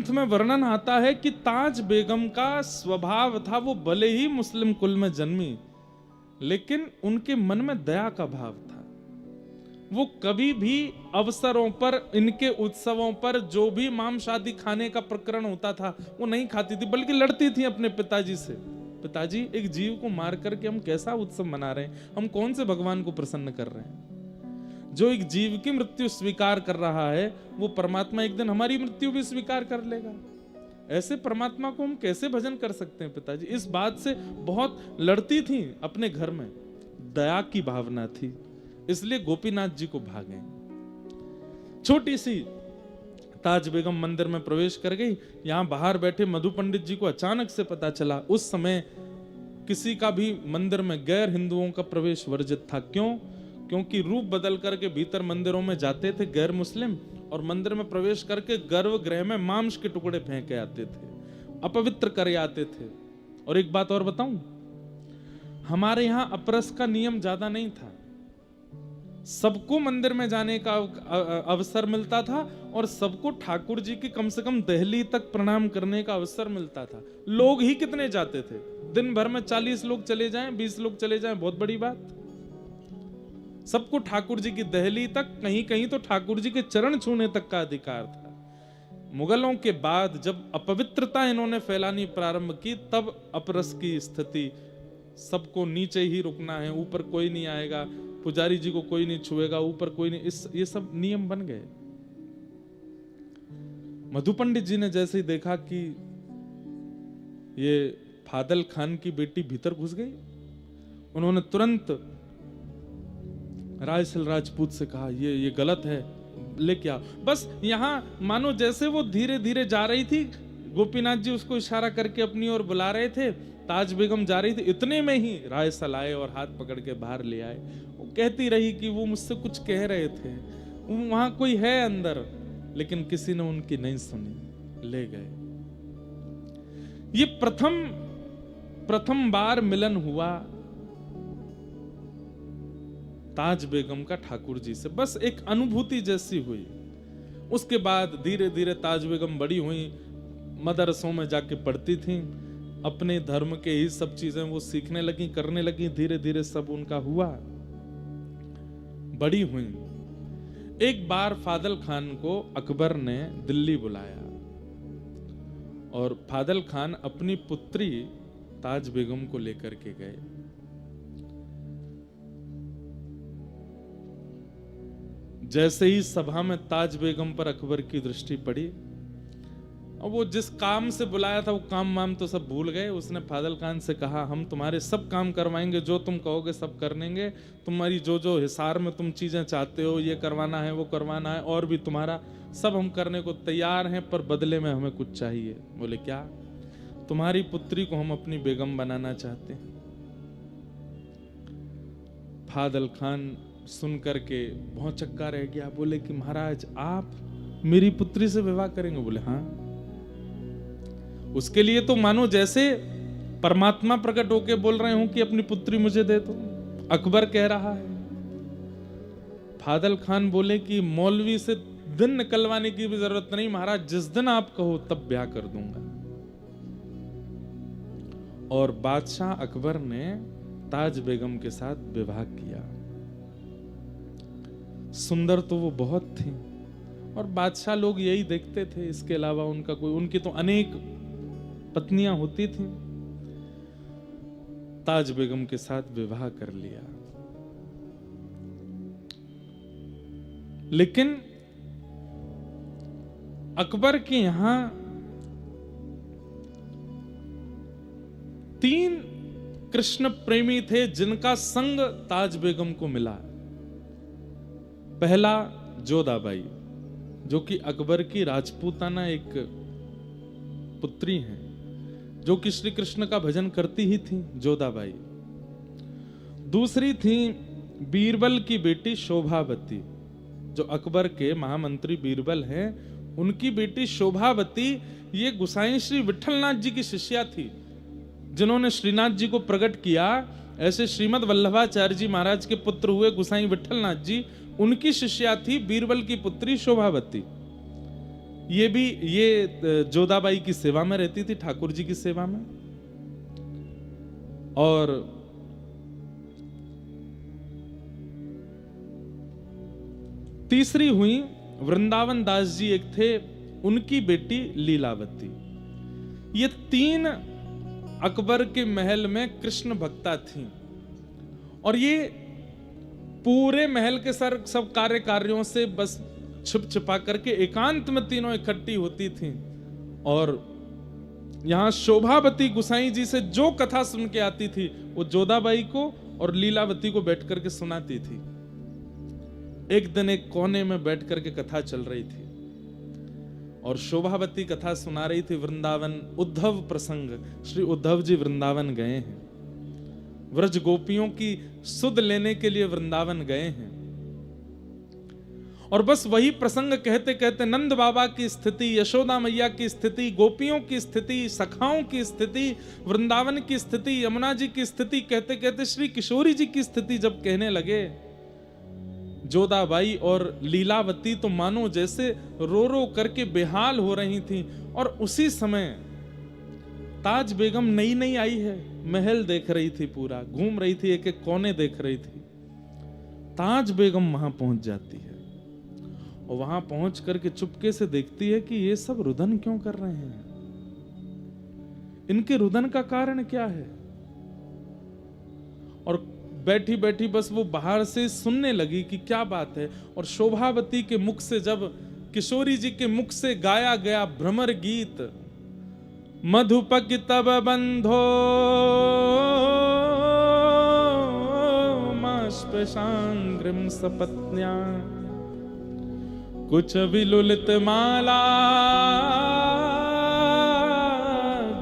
ग्रंथ में वर्णन आता है कि ताज बेगम का स्वभाव था, वो भले ही मुस्लिम कुल में जन्मी लेकिन उनके मन में दया का भाव था। वो कभी भी अवसरों पर, इनके उत्सवों पर जो भी मांस आदि खाने का प्रकरण होता था वो नहीं खाती थी, बल्कि लड़ती थी अपने पिताजी से। पिताजी, एक जीव को मार करके हम कैसा उत्सव मना रहे हैं, हम कौन से भगवान को प्रसन्न कर रहे हैं। जो एक जीव की मृत्यु स्वीकार कर रहा है वो परमात्मा एक दिन हमारी मृत्यु भी स्वीकार कर लेगा। ऐसे परमात्मा को हम कैसे भजन कर सकते हैं। पिताजी इस बात से बहुत लड़ती थी अपने घर में, दया की भावना थी, इसलिए गोपीनाथ जी को भागे। छोटी सी ताज बेगम मंदिर में प्रवेश कर गई। यहां बाहर बैठे मधु पंडित जी को अचानक से पता चला, उस समय किसी का भी मंदिर में गैर हिंदुओं का प्रवेश वर्जित था। क्यों? क्योंकि रूप बदल करके भीतर मंदिरों में जाते थे गैर मुस्लिम, और मंदिर में प्रवेश करके गर्भगृह में मांस के टुकड़े फेंके आते थे, अपवित्र करे आते थे। और एक बात और बताऊं, हमारे यहां अपरस का नियम ज्यादा नहीं था, सबको मंदिर में जाने का अवसर मिलता था और सबको ठाकुर जी की कम से कम दहली तक प्रणाम करने का अवसर मिलता था। लोग ही कितने जाते थे, दिन भर में 40 लोग चले जाएं, 20 लोग चले जाएं, बहुत बड़ी बात। सबको ठाकुर जी की दहली तक, कहीं कहीं तो ठाकुर जी के चरण छूने तक का अधिकार था। मुगलों के बाद जब अपवित्रता इन्होंने फैलानी प्रारंभ की, तब अपरस की स्थिति, सबको नीचे ही रुकना है, ऊपर कोई नहीं आएगा, पुजारी जी को कोई नहीं छुएगा, ऊपर कोई नहीं, ये सब नियम बन गए। मधु पंडित जी ने जैसे ही देखा कि ये फादल खान की बेटी भीतर घुस गई, उन्होंने तुरंत रायसल राजपूत से कहा, ये गलत है, लेके आओ। बस यहां मानो जैसे वो धीरे धीरे जा रही थी, गोपीनाथ जी उसको इशारा करके अपनी ओर बुला रहे थे, ताज बेगम जा रही थी, इतने में ही रायसल आए और हाथ पकड़ के बाहर ले आए। वो कहती रही कि वो मुझसे कुछ कह रहे थे, वहां कोई है अंदर, लेकिन किसी ने उनकी नहीं सुनी, ले गए। ये प्रथम बार मिलन हुआ ताज बेगम का ठाकुर जी से, बस एक अनुभूति जैसी हुई। उसके बाद धीरे धीरे ताज बेगम बड़ी हुई, मदरसों में जाके पढ़ती थी, अपने धर्म के ही सब चीजें वो सीखने लगी, करने लगी, धीरे धीरे सब उनका हुआ, बड़ी हुई। एक बार फादल खान को अकबर ने दिल्ली बुलाया और फादल खान अपनी पुत्री ताज बेगम को लेकर के गए। जैसे ही सभा में ताज बेगम पर अकबर की दृष्टि पड़ी, और वो जिस काम से बुलाया था वो काम वाम तो सब भूल गए। उसने फादल खान से कहा, हम तुम्हारे सब काम करवाएंगे, जो तुम कहोगे सब कर लेंगे, तुम्हारी जो जो हिसार में तुम चीजें चाहते हो, ये करवाना है वो करवाना है, और भी तुम्हारा सब हम करने को तैयार हैं, पर बदले में हमें कुछ चाहिए। बोले क्या? तुम्हारी पुत्री को हम अपनी बेगम बनाना चाहते हैं। फादल खान सुन करके बहुत चक्का रह गया, बोले कि महाराज आप मेरी पुत्री से विवाह करेंगे? बोले हाँ। उसके लिए तो मानो जैसे परमात्मा प्रकट होके बोल रहे हूं कि अपनी पुत्री मुझे दे दो, अकबर कह रहा है। फादल खान बोले कि मौलवी से दिन निकलवाने की भी जरूरत नहीं महाराज, जिस दिन आप कहो तब ब्याह कर दूंगा। और बादशाह अकबर ने ताज बेगम के साथ विवाह किया। सुंदर तो वो बहुत थी, और बादशाह लोग यही देखते थे, इसके अलावा उनका कोई, उनकी तो अनेक पत्नियां होती थी। ताज बेगम के साथ विवाह कर लिया। लेकिन अकबर के यहां 3 कृष्ण प्रेमी थे जिनका संग ताज बेगम को मिला। पहला जोधाबाई, जो कि अकबर की राजपूताना एक पुत्री हैं, जो कि श्री कृष्ण का भजन करती ही थी, जोधाबाई। दूसरी थी बीरबल की बेटी शोभावती, जो अकबर के महामंत्री बीरबल हैं, उनकी बेटी शोभावती ये गुसाई श्री विठलनाथ जी की शिष्या थी, जिन्होंने श्रीनाथ जी को प्रकट किया। ऐसे श्रीमद वल्लभाचार्य जी महाराज के पुत्र हुए गुसाई विठलनाथ जी, उनकी शिष्या थी बीरबल की पुत्री शोभावती। ये जोधाबाई की सेवा में रहती थी, ठाकुर जी की सेवा में। और तीसरी हुई वृंदावन दास जी, एक थे, उनकी बेटी लीलावती। ये 3 अकबर के महल में कृष्ण भक्ता थी, और ये पूरे महल के सब कार्यों से बस छुप छुपा करके एकांत में तीनों इकट्ठी होती थी। और यहां शोभावती गुसाई जी से जो कथा सुन के आती थी वो जोधाबाई को और लीलावती को बैठ करके सुनाती थी। एक दिन एक कोने में बैठ करके कथा चल रही थी और शोभावती कथा सुना रही थी। वृंदावन उद्धव प्रसंग, श्री उद्धव जी वृंदावन गए हैं, व्रज गोपियों की सुध लेने के लिए वृंदावन गए हैं। और बस वही प्रसंग कहते कहते नंद बाबा की स्थिति, यशोदा मैया की स्थिति, गोपियों की स्थिति, सखाओं की स्थिति, वृंदावन की स्थिति, यमुना जी की स्थिति कहते कहते श्री किशोरी जी की स्थिति जब कहने लगे, जोधाबाई और लीलावती तो मानो जैसे रो रो करके बेहाल हो रही थी। और उसी समय ताज बेगम नई नई आई है, महल देख रही थी, पूरा घूम रही थी, एक एक कोने देख रही थी। ताज बेगम वहां पहुंच जाती है और वहां पहुंच करके चुपके से देखती है कि ये सब रुदन क्यों कर रहे हैं, इनके रुदन का कारण क्या है। और बैठी बैठी बस वो बाहर से सुनने लगी कि क्या बात है। और शोभावती के मुख से, जब किशोरी जी के मुख से गाया गया भ्रमर गीत, मधुपक तब बंधो माष्पशांग्रिम सपत्न्या कुछ विलुलित माला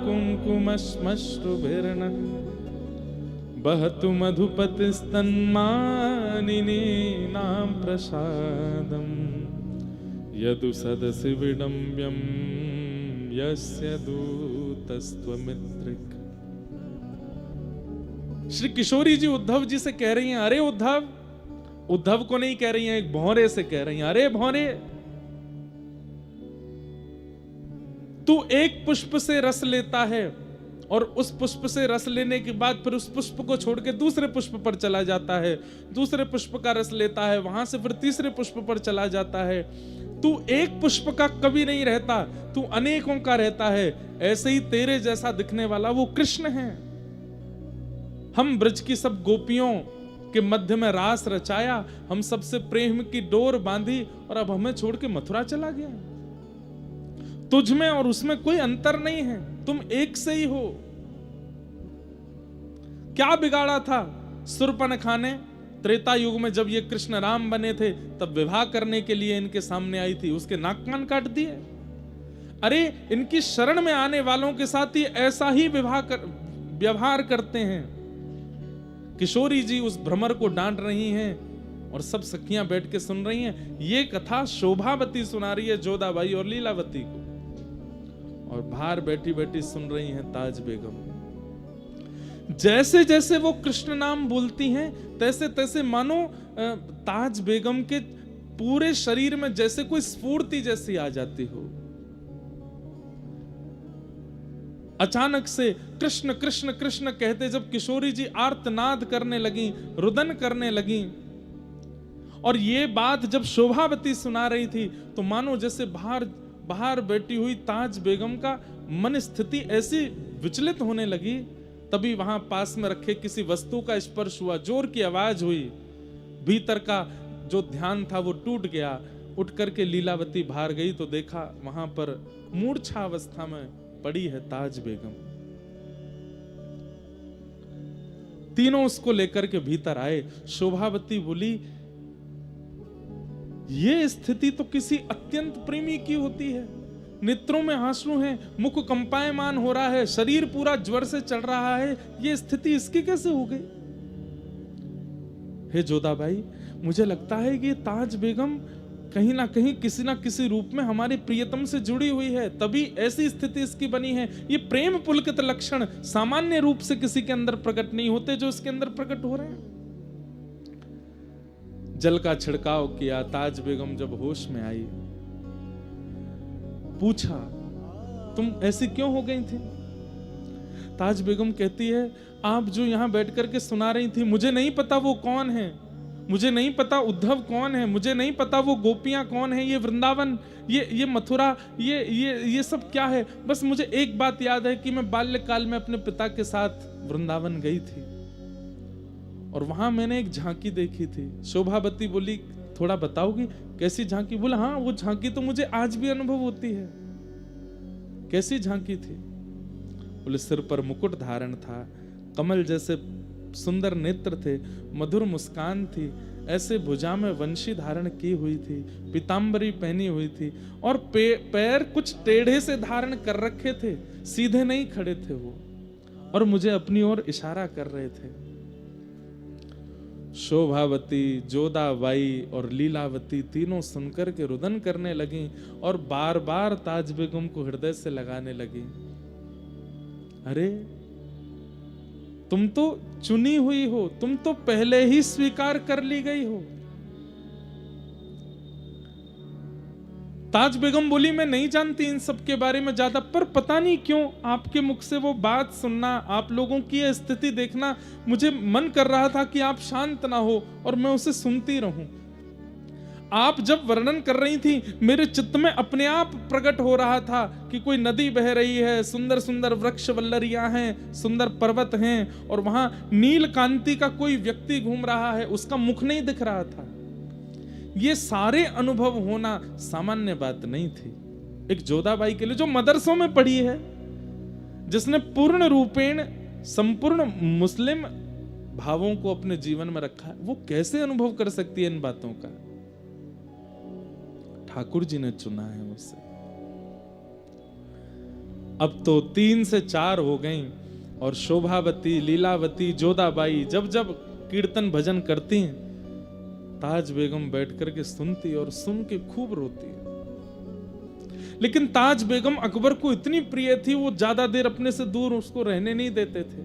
कुमकुमश्मश्रुभिर्न बहतु मधुपतिस्तन्मानिनी नाम प्रसादम यदु सदसि विडम्ब्यम यस्य दूतस्त्वमित्रिक। श्री किशोरी जी उद्धव जी से कह रही हैं, अरे उद्धव, उद्धव को नहीं कह रही हैं, एक भौरे से कह रही हैं, अरे भौरे, तू एक पुष्प से रस लेता है और उस पुष्प से रस लेने के बाद फिर उस पुष्प को छोड़ के दूसरे पुष्प पर चला जाता है, दूसरे पुष्प का रस लेता है, वहां से फिर तीसरे पुष्प पर चला जाता है। तू एक पुष्प का कभी नहीं रहता, तू अनेकों का रहता है। ऐसे ही तेरे जैसा दिखने वाला वो कृष्ण है। हम ब्रज की सब गोपियों के मध्य में रास रचाया, हम सबसे प्रेम की डोर बांधी और अब हमें छोड़ के मथुरा चला गया। तुझ में और उसमें कोई अंतर नहीं है, तुम एक से ही हो। क्या बिगाड़ा था शूर्पणखा ने त्रेता युग में, जब ये कृष्ण राम बने थे तब विवाह करने के लिए इनके सामने आई थी, उसके नाक कान काट दिए। अरे इनकी शरण में आने वालों के साथ ही ऐसा ही व्यवहार करते हैं। किशोरी जी उस भ्रमर को डांट रही हैं और सब सखियां बैठ के सुन रही हैं। ये कथा शोभावती सुना रही है जोधाबाई और लीलावती को, और बाहर बैठी बैठी सुन रही हैं ताज बेगम। जैसे जैसे वो कृष्ण नाम बोलती हैं तैसे तैसे मानो ताज बेगम के पूरे शरीर में जैसे कोई स्फूर्ति जैसी आ जाती हो। अचानक से कृष्ण कृष्ण कृष्ण कहते जब किशोरी जी आर्तनाद करने लगी, रुदन करने लगी, और ये बात जब शोभावती सुना रही थी तो मानो जैसे बाहर बैठी हुई ताज बेगम का मन स्थिति ऐसी विचलित होने लगी। तभी वहां पास में रखे किसी वस्तु का स्पर्श हुआ, जोर की आवाज हुई, भीतर का जो ध्यान था वो टूट गया। उठ करके लीलावती बाहर गई तो देखा वहां पर मूर्छावस्था में पड़ी है ताज बेगम। तीनों उसको लेकर के भीतर आए। शोभावती बोली, ये स्थिति तो किसी अत्यंत प्रेमी की होती है। नेत्रों में आंसू हैं, मुख कंपायमान हो रहा है, शरीर पूरा ज्वर से चढ़ रहा है, ये स्थिति इसकी कैसे हो गई? हे जोधाबाई, मुझे लगता है कि ताज बेगम कहीं ना कहीं किसी ना किसी रूप में हमारे प्रियतम से जुड़ी हुई है, तभी ऐसी स्थिति इसकी बनी है। ये प्रेम पुलकित लक्षण सामान्य रूप से किसी के अंदर प्रकट नहीं होते जो इसके अंदर प्रकट हो रहे हैं। जल का छिड़काव किया, ताज बेगम जब होश में आई पूछा, तुम ऐसी क्यों हो गई थी? ताज बेगम कहती है, आप जो यहां बैठ करके सुना रही थी, मुझे नहीं पता वो कौन है, मुझे नहीं पता उद्धव कौन है, मुझे नहीं पता वो गोपियां कौन है, ये वृंदावन, ये मथुरा, ये सब क्या है। बस मुझे एक बात याद है कि मैं बाल्यकाल में अपने पिता के साथ वृंदावन गई थी और वहां मैंने एक झांकी देखी थी। शोभावती बोली, थोड़ा बताओगी कैसी झांकी? बोला, हाँ वो झांकी तो मुझे आज भी अनुभव होती है। कैसी झांकी थी? बोले, सिर पर मुकुट धारण था, कमल जैसे सुंदर नेत्र थे, मधुर मुस्कान थी, ऐसे भुजा में वंशी धारण की हुई थी, पीतांबरी पहनी हुई थी और पैर कुछ टेढ़े से धारण कर रखे थे, सीधे नहीं खड़े थे वो, और मुझे अपनी ओर इशारा कर रहे थे। शोभावती, जोधाबाई और लीलावती तीनों सुनकर के रुदन करने लगी और बार बार ताज बेगम को हृदय से लगाने लगी। अरे तुम तो चुनी हुई हो, तुम तो पहले ही स्वीकार कर ली गई हो। ताज बेगम बोली, मैं नहीं जानती इन सब के बारे में ज्यादा, पर पता नहीं क्यों आपके मुख से वो बात सुनना, आप लोगों की यह स्थिति देखना, मुझे मन कर रहा था कि आप शांत ना हो और मैं उसे सुनती रहूं। आप जब वर्णन कर रही थी, मेरे चित्त में अपने आप प्रकट हो रहा था कि कोई नदी बह रही है, सुंदर सुंदर वृक्ष वल्लरियां हैं, सुंदर पर्वत हैं, और वहां नील कांति का कोई व्यक्ति घूम रहा है, उसका मुख नहीं दिख रहा था। ये सारे अनुभव होना सामान्य बात नहीं थी एक जोधाबाई के लिए, जो मदरसों में पढ़ी है, जिसने पूर्ण रूपेण संपूर्ण मुस्लिम भावों को अपने जीवन में रखा है। वो कैसे अनुभव कर सकती है इन बातों का? ठाकुर जी ने चुना है उसे। अब तो 3 से 4 हो गई और शोभावती, लीलावती, जोधाबाई जब जब कीर्तन भजन करती हैं, ताज बेगम बैठ करके सुनती और सुन के खूब रोती। लेकिन ताज बेगम अकबर को इतनी प्रिय थी, वो ज्यादा देर अपने से दूर उसको रहने नहीं देते थे,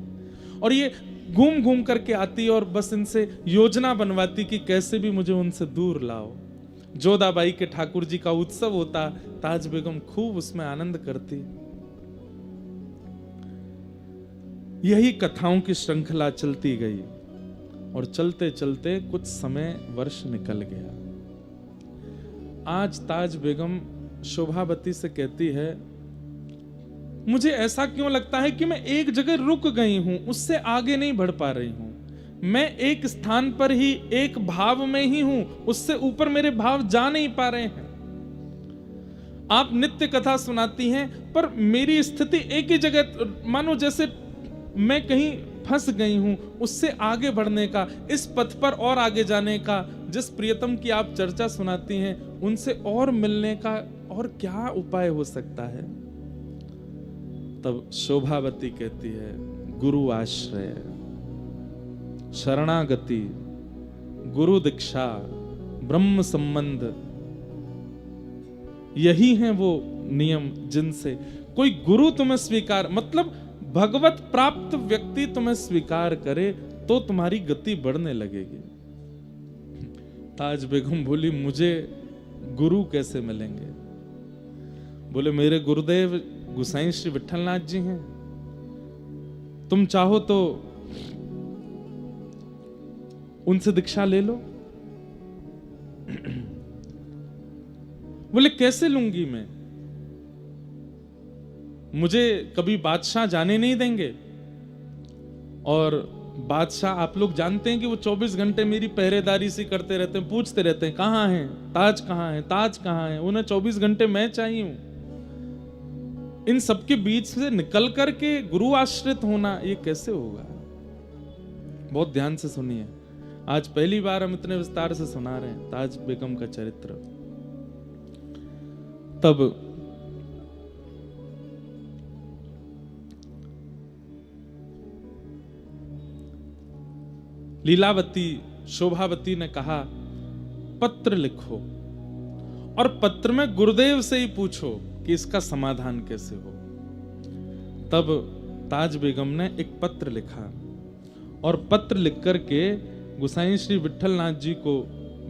और ये घूम घूम करके आती और बस इनसे योजना बनवाती कि कैसे भी मुझे उनसे दूर लाओ। जोधाबाई के ठाकुर जी का उत्सव होता, ताज बेगम खूब उसमें आनंद करती। यही कथाओं की श्रृंखला चलती गई और चलते चलते कुछ समय वर्ष निकल गया। आज ताज बेगम शोभावती से कहती है, मुझे ऐसा क्यों लगता है कि मैं एक जगह रुक गई हूं, उससे आगे नहीं बढ़ पा रही हूं। मैं एक स्थान पर ही, एक भाव में ही हूं, उससे ऊपर मेरे भाव जा नहीं पा रहे हैं। आप नित्य कथा सुनाती हैं, पर मेरी स्थिति एक ही जगह, मानो जैसे मैं कहीं फंस गई हूं। उससे आगे बढ़ने का, इस पथ पर और आगे जाने का, जिस प्रियतम की आप चर्चा सुनाती हैं, उनसे और मिलने का और क्या उपाय हो सकता है? तब शोभावती कहती है, गुरु आश्रय, शरणागति, गुरु दीक्षा, ब्रह्म संबंध, यही हैं वो नियम जिनसे कोई गुरु तुम्हें स्वीकार, मतलब भगवत प्राप्त व्यक्ति तुम्हें स्वीकार करे तो तुम्हारी गति बढ़ने लगेगी। ताज बेगम बोली, मुझे गुरु कैसे मिलेंगे? बोले, मेरे गुरुदेव गुसाई श्री विठलनाथ जी हैं, तुम चाहो तो उनसे दीक्षा ले लो। बोले, कैसे लूंगी मैं? मुझे कभी बादशाह जाने नहीं देंगे, और बादशाह आप लोग जानते हैं कि वो 24 घंटे मेरी पहरेदारी सी करते रहते हैं, पूछते रहते हैं कहां हैं, ताज कहां है, ताज कहां है। उन्हें 24 घंटे मैं चाहिए हूं। इन सबके बीच से निकल करके गुरु आश्रित होना, ये कैसे होगा? बहुत ध्यान से सुनिए, आज पहली बार हम इतने विस्तार से सुना रहे हैं ताज बेगम का चरित्र। तब लीलावती, शोभावती ने कहा, पत्र लिखो और पत्र में गुरुदेव से ही पूछो कि इसका समाधान कैसे हो। तब ताज बेगम ने एक पत्र लिखा और पत्र लिख करके गुसाई श्री विठलनाथ जी को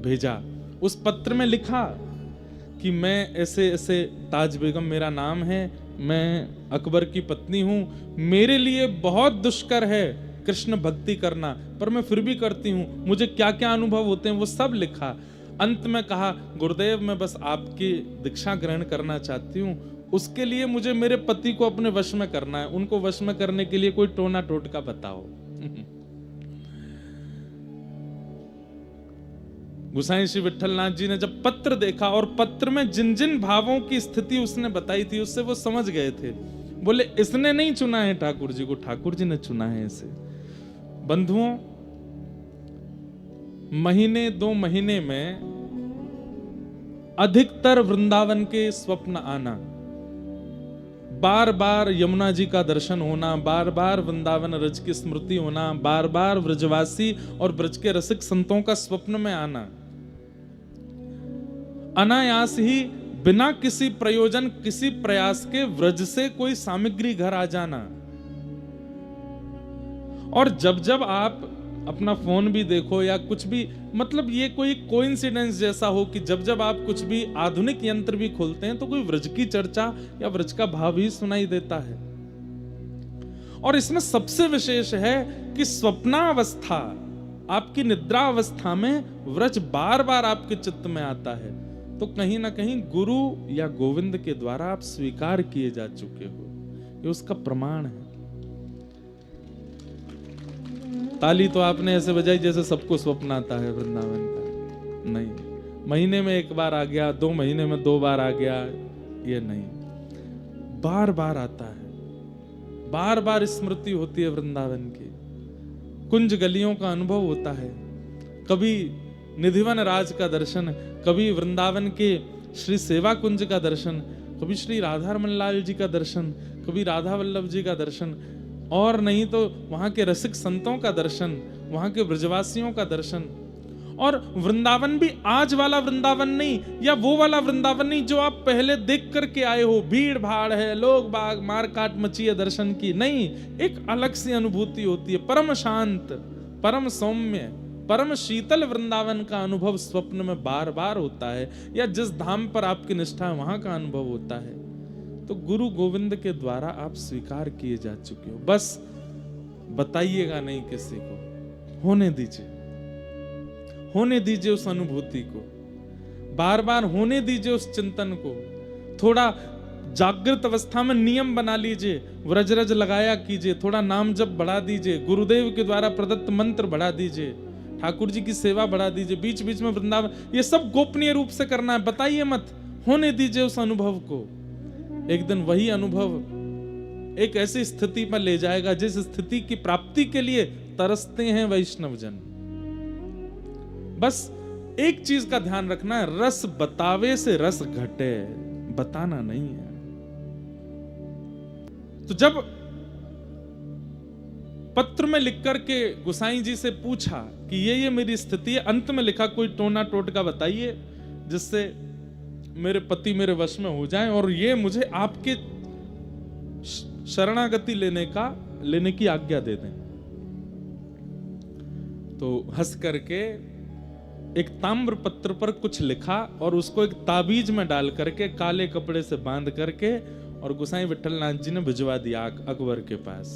भेजा। उस पत्र में लिखा कि मैं ऐसे ऐसे, ताज बेगम मेरा नाम है, मैं अकबर की पत्नी हूं, मेरे लिए बहुत दुष्कर है कृष्ण भक्ति करना, पर मैं फिर भी करती हूं, मुझे क्या क्या अनुभव होते हैं वो सब लिखा। अंत में कहा, गुरुदेव मैं बस आपकी दीक्षा ग्रहण करना चाहती हूं, उसके लिए मुझे मेरे पति को अपने वश में करना है, उनको वश में करने के लिए कोई टोना टोटका बताओ। गोसाई श्री विठलनाथ जी ने जब पत्र देखा और पत्र में जिन जिन भावों की स्थिति उसने बताई थी, उससे वो समझ गए थे। बोले इसने नहीं चुना है ठाकुर जी को, ठाकुर जी ने चुना है इसे। बंधुओं, महीने 2 महीने में अधिकतर वृंदावन के स्वप्न आना, बार बार यमुना जी का दर्शन होना, बार बार वृंदावन रज की स्मृति होना, बार बार व्रजवासी और ब्रज के रसिक संतों का स्वप्न में आना, अनायास ही बिना किसी प्रयोजन किसी प्रयास के व्रज से कोई सामग्री घर आ जाना। और जब जब आप अपना फोन भी देखो या कुछ भी, मतलब ये कोई कोइंसिडेंस जैसा हो कि जब जब आप कुछ भी आधुनिक यंत्र भी खोलते हैं तो कोई व्रज की चर्चा या व्रज का भाव ही सुनाई देता है। और इसमें सबसे विशेष है कि स्वप्नावस्था, आपकी निद्रा अवस्था में व्रज बार बार आपके चित्त में आता है, तो कहीं ना कहीं गुरु या गोविंद के द्वारा आप स्वीकार किए जा चुके हो, ये उसका प्रमाण है। ताली तो आपने ऐसे बजाई जैसे सबको स्वप्न आता है वृंदावन का, नहीं। महीने में 1 बार आ गया, 2 महीने में 2 बार आ गया, ये नहीं, बार बार आता है, बार बार स्मृति होती है वृंदावन की। कुंज गलियों का अनुभव होता है, कभी निधिवन राज का दर्शन, कभी वृंदावन के श्री सेवा कुंज का दर्शन, कभी श्री राधा रमन लाल जी का दर्शन, कभी राधा वल्लभ जी का दर्शन, और नहीं तो वहां के रसिक संतों का दर्शन, वहां के ब्रजवासियों का दर्शन। और वृंदावन भी आज वाला वृंदावन नहीं, या वो वाला वृंदावन नहीं जो आप पहले देख करके आए हो, भीड़ भाड़ है, लोग बाग मार काट मची है दर्शन की, नहीं। एक अलग सी अनुभूति होती है, परम शांत, परम सौम्य, परम शीतल वृंदावन का अनुभव स्वप्न में बार बार होता है, या जिस धाम पर आपकी निष्ठा है वहां का अनुभव होता है। तो गुरु गोविंद के द्वारा आप स्वीकार किए जा चुके हो, बस बताइएगा नहीं किसी को, होने दीजिए, होने दीजिए उस अनुभूति को, बार बार होने दीजिए उस चिंतन को। थोड़ा जागृत अवस्था में नियम बना लीजिए, व्रजरज लगाया कीजिए, थोड़ा नाम जप बढ़ा दीजिए, गुरुदेव के द्वारा प्रदत्त मंत्र बढ़ा दीजिए, ठाकुर जी की सेवा बढ़ा दीजिए, बीच बीच में वृंदावन, ये सब गोपनीय रूप से करना है, बताइए मत, होने दीजिए उस अनुभव को। एक दिन वही अनुभव एक ऐसी स्थिति पर ले जाएगा जिस स्थिति की प्राप्ति के लिए तरसते हैं वैष्णव जन। बस एक चीज का ध्यान रखना है, रस बतावे से रस घटे, बताना नहीं है। तो जब पत्र में लिख करके गोसाई जी से पूछा कि ये मेरी स्थिति है, अंत में लिखा कोई टोना टोटका बताइए जिससे मेरे पति मेरे वश में हो जाएं और ये मुझे आपके शरणागति लेने की आज्ञा दे दें। तो हंस करके एक ताम्र पत्र पर कुछ लिखा और उसको एक ताबीज में डाल करके काले कपड़े से बांध करके और गोसाई विठलनाथ जी ने भिजवा दिया अकबर के पास।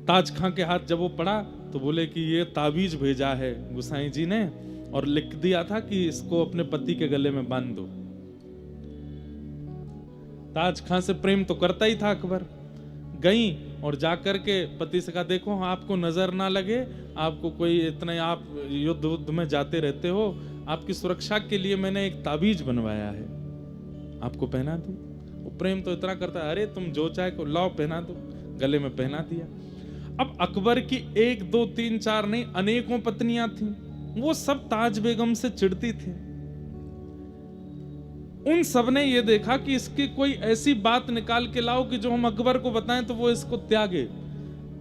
ताज खां के हाथ जब वो पड़ा तो बोले कि ये ताबीज भेजा है गोसाई जी ने और लिख दिया था कि इसको अपने पति के गले में बांध दो। ताज खां से प्रेम तो करता ही था अकबर। गई और जाकर के पति से कहा, देखो आपको नजर ना लगे, आपको कोई इतने, आप युद्ध में जाते रहते हो, आपकी सुरक्षा के लिए मैंने एक ताबीज बनवाया है, आपको पहना दूं। वो प्रेम तो इतना करता है, अरे तुम जो चाहे को लाओ पहना दो। गले में पहना दिया। अब अकबर की 1 2 3 4 नहीं अनेकों पत्नियां थीं, वो सब ताज बेगम से चिढ़ती थी। उन सब ने ये देखा कि इसकी कोई ऐसी बात निकाल के लाओ कि जो हम अकबर को बताएं तो वो इसको त्यागे।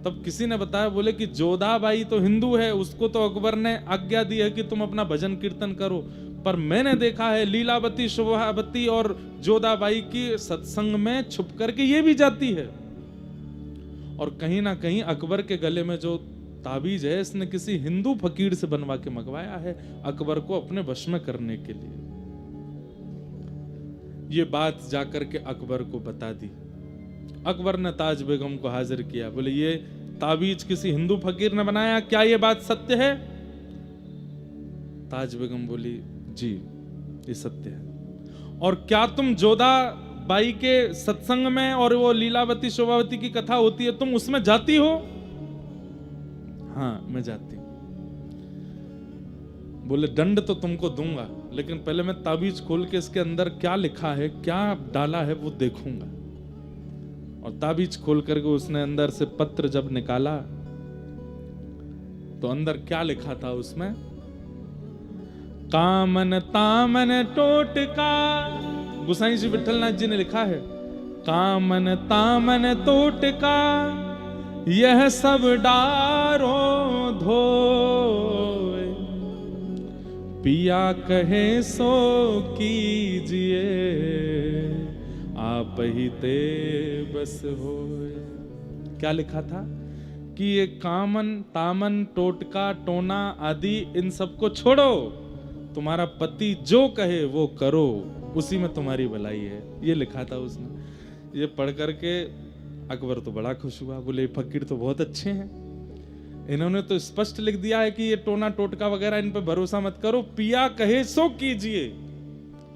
तब किसी ने बताया, बोले कि जोधाबाई तो हिंदू है, उसको तो अकबर ने आज्ञा दी है कि तुम अपना भजन कीर्तन करो, पर मैंने देखा है लीलावती शोभावती और जोधाबाई की सत्संग में छुप करके ये भी जाती है। और कहीं ना कहीं अकबर के गले में जो ताबीज है, इसने किसी हिंदू फकीर से बनवा के मंगवाया है अकबर को अपने वश में करने के लिए। ये बात जाकर के अकबर को बता दी। अकबर ने ताज बेगम को हाजिर किया, बोले ये ताबीज किसी हिंदू फकीर ने बनाया, क्या ये बात सत्य है? ताज बेगम बोली जी ये सत्य है। और क्या तुम जोधा बाई के सत्संग में और वो लीलावती शोभावती की कथा होती है, तुम उसमें जाती हो? हाँ मैं जाती हूं। बोले दंड तो तुमको दूंगा, लेकिन पहले मैं ताबीज खोल के इसके अंदर क्या लिखा है, क्या डाला है वो देखूंगा। और ताबीज खोल करके उसने अंदर से पत्र जब निकाला तो अंदर क्या लिखा था उसमें, कामन तामन टोटका। गोसाई जी विठलनाथ जी ने लिखा है, कामन तामन टोटका यह सब डारो धोए, पिया कहे सो कीजिए, आप ही ते बस होए। क्या लिखा था कि ये कामन तामन टोटका टोना आदि इन सबको छोड़ो, तुम्हारा पति जो कहे वो करो, उसी में तुम्हारी भलाई है। ये लिखा था उसने। ये पढ़ करके अकबर तो बड़ा खुश हुआ, बोले फकीर तो बहुत अच्छे हैं, इन्होंने तो स्पष्ट लिख दिया है कि ये टोना टोटका वगैरह इन पे भरोसा मत करो, पिया कहे सो कीजिए,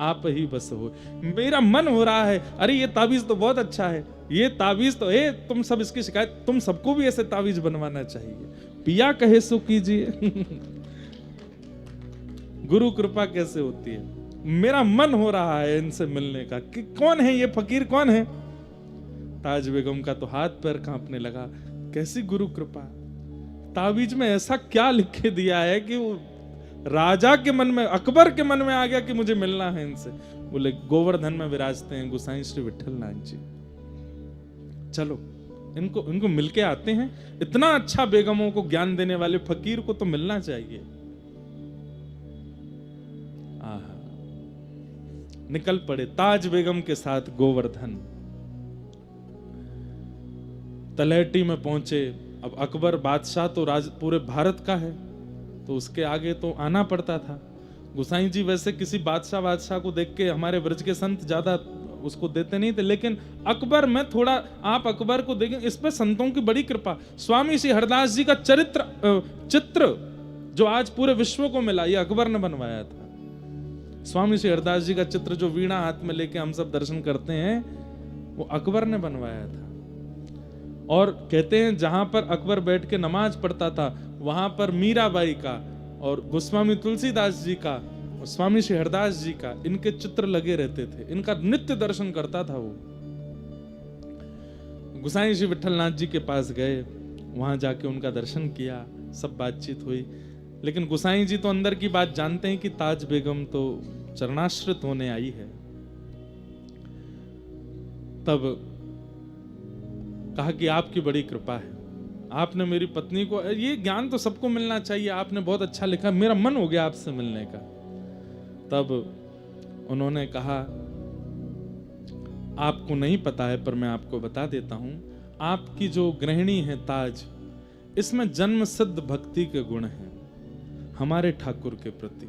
आप ही बस हो। मेरा मन हो रहा है, अरे ये ताबीज तो बहुत अच्छा है, ये ताबीज तो है, तुम सब इसकी शिकायत, तुम सबको भी ऐसे ताबीज बनवाना चाहिए, पिया कहे सो कीजिए। गुरु कृपा कैसे होती है, मेरा मन हो रहा है इनसे मिलने का कि कौन है ये फकीर, कौन है? ताज बेगम का तो हाथ पैर कांपने लगा, कैसी गुरु कृपा, ताबीज में ऐसा क्या लिख के दिया है कि वो राजा के मन में, अकबर के मन में आ गया कि मुझे मिलना है इनसे। बोले गोवर्धन में विराजते हैं गोसाई श्री विठलनाथ जी, चलो इनको मिलके आते हैं, इतना अच्छा बेगमों को ज्ञान देने वाले फकीर को तो मिलना चाहिए। निकल पड़े ताज बेगम के साथ गोवर्धन। तलहटी में पहुंचे। अब अकबर बादशाह तो पूरे भारत का है, तो उसके आगे तो आना पड़ता था। गोसाई जी वैसे किसी बादशाह को देख के, हमारे ब्रज के संत ज्यादा उसको देते नहीं थे, लेकिन अकबर में थोड़ा, आप अकबर को देखें, इस पे संतों की बड़ी कृपा। स्वामी श्री हरदास जी का चित्र जो आज पूरे विश्व को मिला, ये अकबर ने बनवाया था। स्वामी श्री हरदास जी का चित्र जो वीणा हाथ में लेके हम सब दर्शन करते हैं, वो अकबर ने बनवाया था। और कहते हैं जहां पर अकबर बैठ के नमाज पढ़ता था, वहां पर मीराबाई का और गोस्वामी तुलसीदास जी का और स्वामी श्री हरदास जी का, इनके चित्र लगे रहते थे, इनका नित्य दर्शन करता था वो। गोसाई श्री विठलनाथ जी के पास गए, वहां जाके उनका दर्शन किया, सब बातचीत हुई। लेकिन गोसाई जी तो अंदर की बात जानते हैं कि ताज बेगम तो चरणाश्रित होने आई है। तब कहा कि आपकी बड़ी कृपा है, आपने मेरी पत्नी को, ये ज्ञान तो सबको मिलना चाहिए, आपने बहुत अच्छा लिखा, मेरा मन हो गया आपसे मिलने का। तब उन्होंने कहा आपको नहीं पता है पर मैं आपको बता देता हूं, आपकी जो गृहिणी है ताज, इसमें जन्म सिद्ध भक्ति के गुण हैं हमारे ठाकुर के प्रति।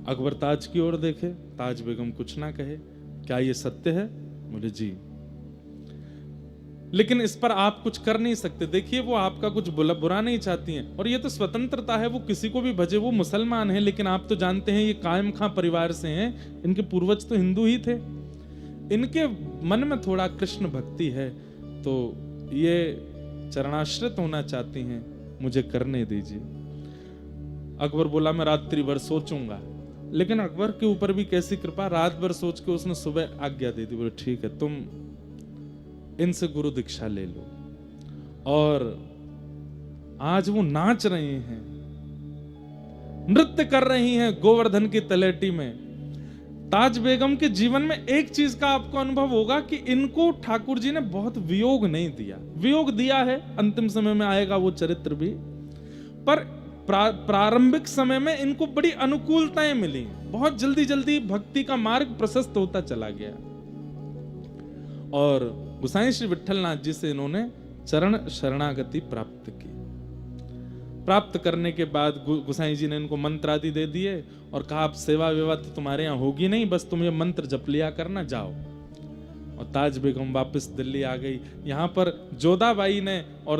अकबर ताज की ओर देखे, ताज बेगम कुछ ना कहे, क्या ये सत्य है? बोले जी, लेकिन इस पर आप कुछ कर नहीं सकते। देखिए वो आपका कुछ बुरा नहीं चाहती हैं, और ये तो स्वतंत्रता है, वो किसी को भी भजे, वो मुसलमान है, लेकिन आप तो जानते हैं ये कायम खां परिवार से हैं, इनके पूर्वज तो हिंदू ही थे, इनके मन में थोड़ा कृष्ण भक्ति है, तो ये चरणाश्रित होना चाहती हैं, मुझे करने दीजिए। अकबर बोला मैं रात्रि भर सोचूंगा, लेकिन अकबर के ऊपर भी कैसी कृपा, रात भर सोच के उसने सुबह आज्ञा दे दी। बोले ठीक है, तुम इनसे गुरु दीक्षा ले लो। और आज वो नाच रही हैं, नृत्य कर रही हैं गोवर्धन की तलहटी में। ताज बेगम के जीवन में एक चीज का आपको अनुभव होगा कि इनको ठाकुर जी ने बहुत वियोग नहीं दिया। वियोग दिया है, अंतिम समय में आएगा वो चरित्र भी, पर प्रारंभिक समय में इनको बड़ी अनुकूलताएं मिली, बहुत जल्दी जल्दी भक्ति का मार्ग प्रशस्त होता चला गया। और गोसाई श्री विठलनाथ जी से इन्होंने चरण शरणागति प्राप्त की। प्राप्त करने के बाद गोसाई जी ने इनको मंत्र आदि दे दिए और कहा आप सेवा वेवा तो तुम्हारे यहाँ होगी नहीं, बस तुम ये मंत्र जप लिया करना, जाओ। और ताज बेगम वापस दिल्ली आ गई। यहाँ पर जोधाबाई ने और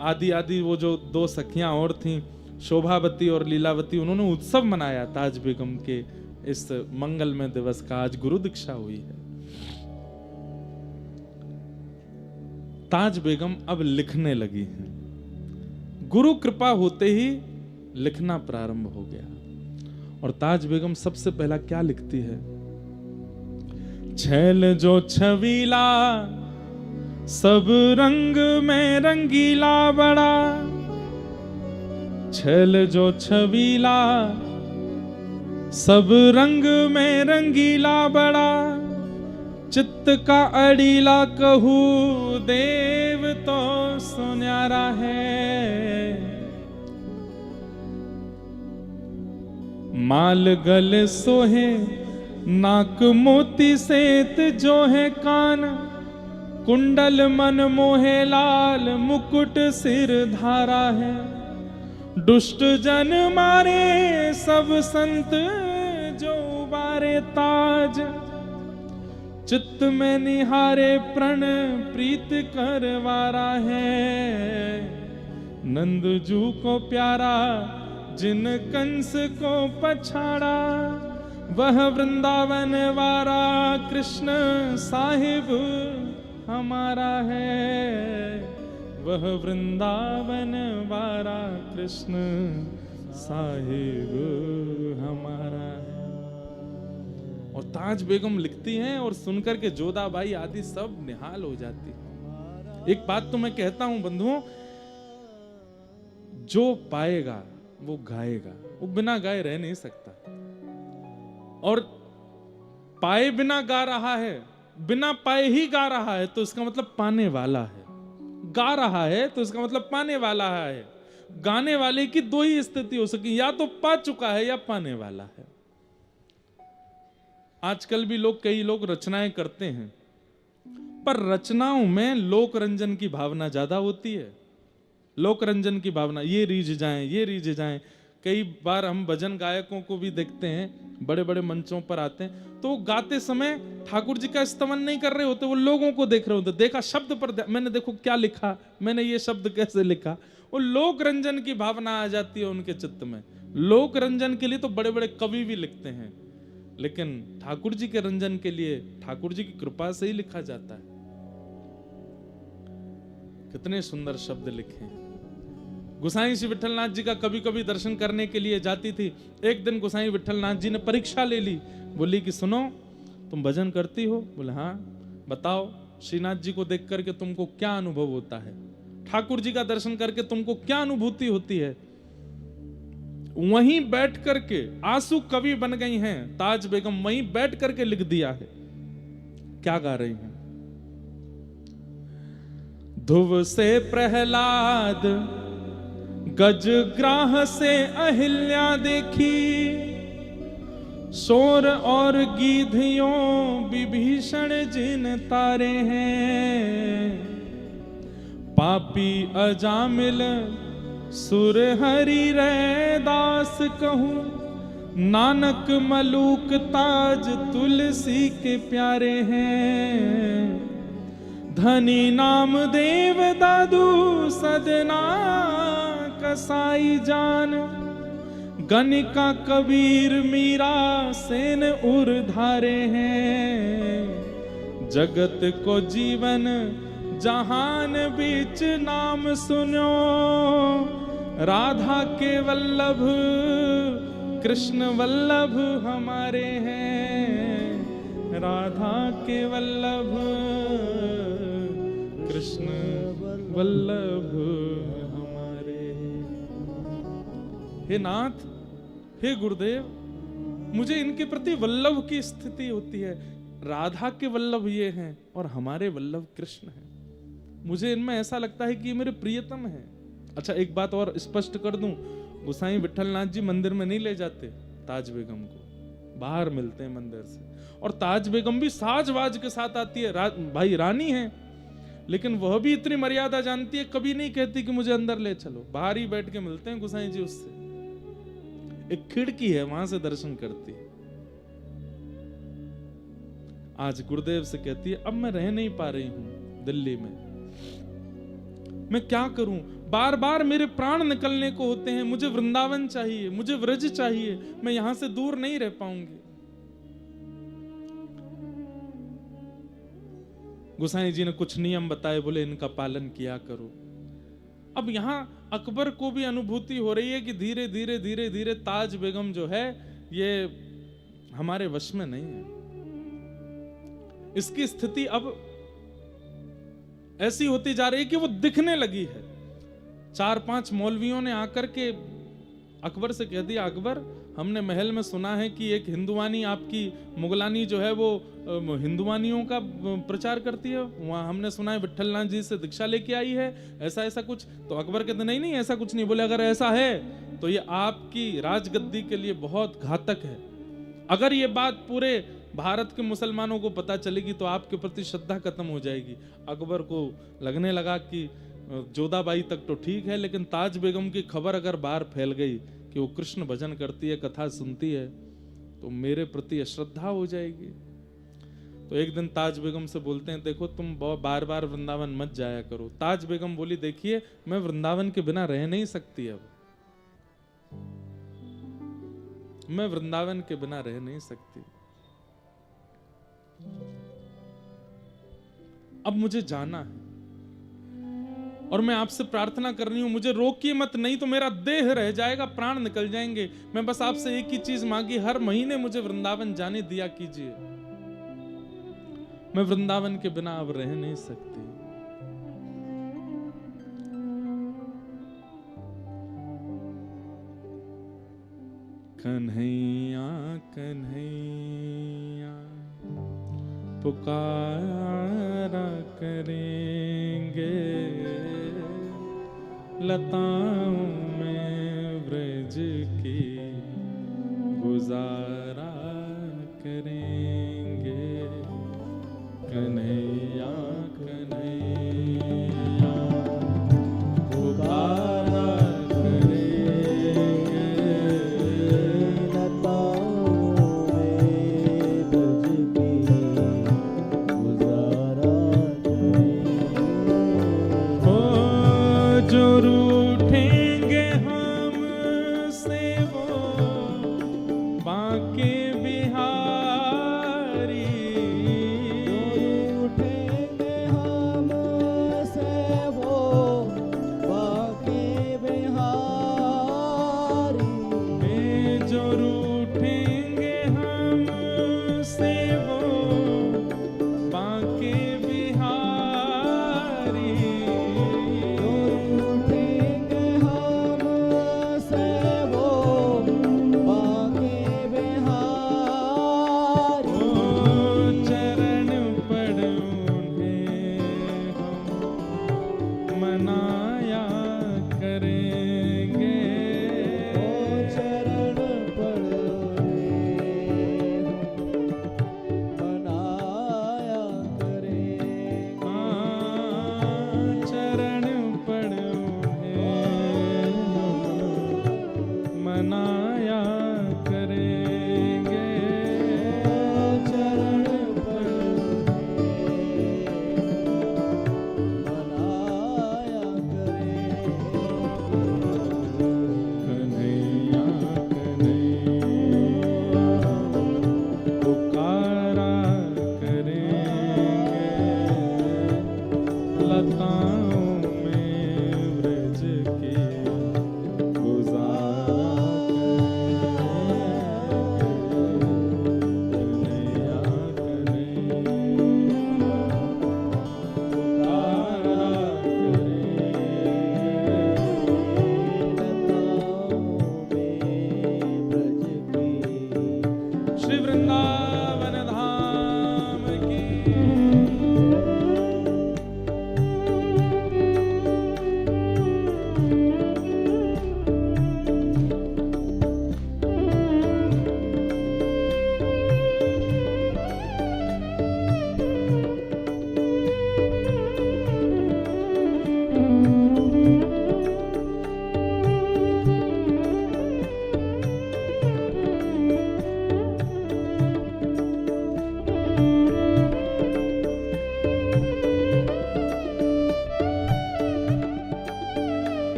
आदि वो जो दो सखियां और थीं, शोभावती और लीलावती, उन्होंने उत्सव मनाया ताज बेगम के इस मंगलमय दिवस का। आज गुरु दीक्षा हुई है। ताज बेगम अब लिखने लगी हैं। गुरु कृपा होते ही लिखना प्रारंभ हो गया। और ताज बेगम सबसे पहला क्या लिखती है? छैल जो छबीला सब रंग में रंगीला बड़ा, छैल जो छबीला सब रंग में रंगीला बड़ा, चित्त का अड़ीला कहू देव तो सुन्यारा है। माल गल सोहे नाक मोती सेत जो है कान, कुंडल मन मोहे लाल मुकुट सिर धारा है। दुष्ट जन मारे सब संत जो उबारे ताज, चित्त में निहारे प्रण प्रीत करवारा है। नंदजू को प्यारा जिन कंस को पछाड़ा, वह वृंदावन वारा कृष्ण साहिब हमारा है। वह वृंदावन वारा कृष्ण साहिब हमारा है। और ताज बेगम लिखती हैं और सुनकर के जोधाबाई आदि सब निहाल हो जाती है। एक बात तो मैं कहता हूं बंधुओं, जो पाएगा वो गाएगा, वो बिना गाए रह नहीं सकता। और पाए बिना गा रहा है, बिना पाए ही गा रहा है, तो इसका मतलब पाने वाला है। गा रहा है तो इसका मतलब पाने वाला है। गाने वाले की दो ही स्थिति हो सकी, या तो पा चुका है या पाने वाला है। आजकल भी कई लोग रचनाएं करते हैं, पर रचनाओं में लोक रंजन की भावना ज्यादा होती है। लोक रंजन की भावना, ये रीझ जाएं, ये रीझ जाएं। कई बार हम भजन गायकों को भी देखते हैं, बड़े बड़े मंचों पर आते हैं, तो गाते समय ठाकुर जी का स्तवन नहीं कर रहे होते, वो लोगों को देख रहे होते। देखा शब्द पर, मैंने देखो क्या लिखा, मैंने ये शब्द कैसे लिखा। वो लोक रंजन की भावना आ जाती है उनके चित्त में। लोक रंजन के लिए तो बड़े बड़े कवि भी लिखते हैं, लेकिन ठाकुर जी के रंजन के लिए ठाकुर जी की कृपा से ही लिखा जाता है। कितने सुंदर शब्द लिखे हैं। गोसाई श्री विठलनाथ जी का कभी कभी दर्शन करने के लिए जाती थी। एक दिन गोसाई विठलनाथ जी ने परीक्षा ले ली। बोली कि सुनो, तुम भजन करती हो? बोले हाँ। बताओ श्रीनाथ जी को देख करके तुमको क्या अनुभव होता है? ठाकुर जी का दर्शन करके तुमको क्या अनुभूति होती है? वहीं बैठ करके आंसू कवि बन गई हैं ताज बेगम, वहीं बैठ करके लिख दिया है। क्या गा रही हैं? ध्रुव से प्रहलाद, गजग्राह से अहिल्या देखी, शोर और गीधियों विभीषण जिन तारे हैं। पापी अजामिल सुर हरि रैदास कहूं, नानक मलूक ताज तुलसी के प्यारे हैं। धनी नाम देव दादू सदना कसाई जान, गणिका कबीर मीरा सेन उर धारे हैं। जगत को जीवन जहान बीच नाम सुनो, राधा के वल्लभ कृष्ण वल्लभ हमारे हैं। राधा के वल्लभ कृष्ण वल्लभ हमारे। हे नाथ, हे गुरुदेव, मुझे इनके प्रति वल्लभ की स्थिति होती है। राधा के वल्लभ ये हैं और हमारे वल्लभ कृष्ण हैं। मुझे इनमें ऐसा लगता है कि ये मेरे प्रियतम हैं। अच्छा, एक बात और स्पष्ट कर दूं, गोसाई विठलनाथ जी मंदिर में नहीं ले जाते ताज बेगम को, बाहर मिलते हैं मंदिर से। और ताज बेगम भी साज बाज के साथ आती है। भाई रानी है, लेकिन वह भी इतनी मर्यादा जानती है, कभी नहीं कहती कि मुझे अंदर ले चलो। बाहर ही बैठ के मिलते हैं गोसाई जी उससे, एक खिड़की है वहां से दर्शन करती है। आज गुरुदेव से कहती है अब मैं रह नहीं पा रही हूं दिल्ली में, मैं क्या करूं, बार बार मेरे प्राण निकलने को होते हैं, मुझे वृंदावन चाहिए, मुझे व्रज चाहिए, मैं यहां से दूर नहीं रह पाऊंगी। गोसाई जी ने कुछ नियम बताए, बोले इनका पालन किया करो। अब यहां अकबर को भी अनुभूति हो रही है कि धीरे धीरे धीरे धीरे ताज बेगम जो है ये हमारे वश में नहीं है। इसकी स्थिति अब ऐसी होती जा रही है कि वो दिखने लगी है। 4-5 मौलवियों ने आकर के अकबर से कह दिया, अकबर हमने महल में सुना है कि एक हिंदुवानी आपकी मुगलानी जो है वो हिंदुवानियों का प्रचार करती है, वहां हमने सुना है विठलनाथ जी से दीक्षा लेके आई है, ऐसा ऐसा कुछ। तो अकबर कहते नहीं नहीं ऐसा कुछ नहीं। बोले अगर ऐसा है तो ये आपकी राजगद्दी के लिए बहुत घातक है। अगर ये बात पूरे भारत के मुसलमानों को पता चलेगी तो आपके प्रति श्रद्धा खत्म हो जाएगी। अकबर को लगने लगा कि जोधाबाई तक तो ठीक है, लेकिन ताज बेगम की खबर अगर बाहर फैल गई कि वो कृष्ण भजन करती है, कथा सुनती है, तो मेरे प्रति अश्रद्धा हो जाएगी। तो एक दिन ताज बेगम से बोलते हैं देखो तुम बार बार वृंदावन मत जाया करो। ताज बेगम बोली देखिए मैं वृंदावन के बिना रह नहीं सकती, अब मैं वृंदावन के बिना रह नहीं सकती, अब मुझे जाना है और मैं आपसे प्रार्थना कर रही हूं मुझे रोकिए मत, नहीं तो मेरा देह रह जाएगा, प्राण निकल जाएंगे। मैं बस आपसे एक ही चीज मांगी, हर महीने मुझे वृंदावन जाने दिया कीजिए, मैं वृंदावन के बिना अब रह नहीं सकती। कन्हैया कन्हैया पुकारा करेंगे, लताओं में व्रज की गुजारा करेंगे। कन्हैया कन्हैया पुकारा करेंगे, लताओं में ब्रज की गुजारा करेंगे। हो जो रूठेंगे हमसे वो बांके बिहारी,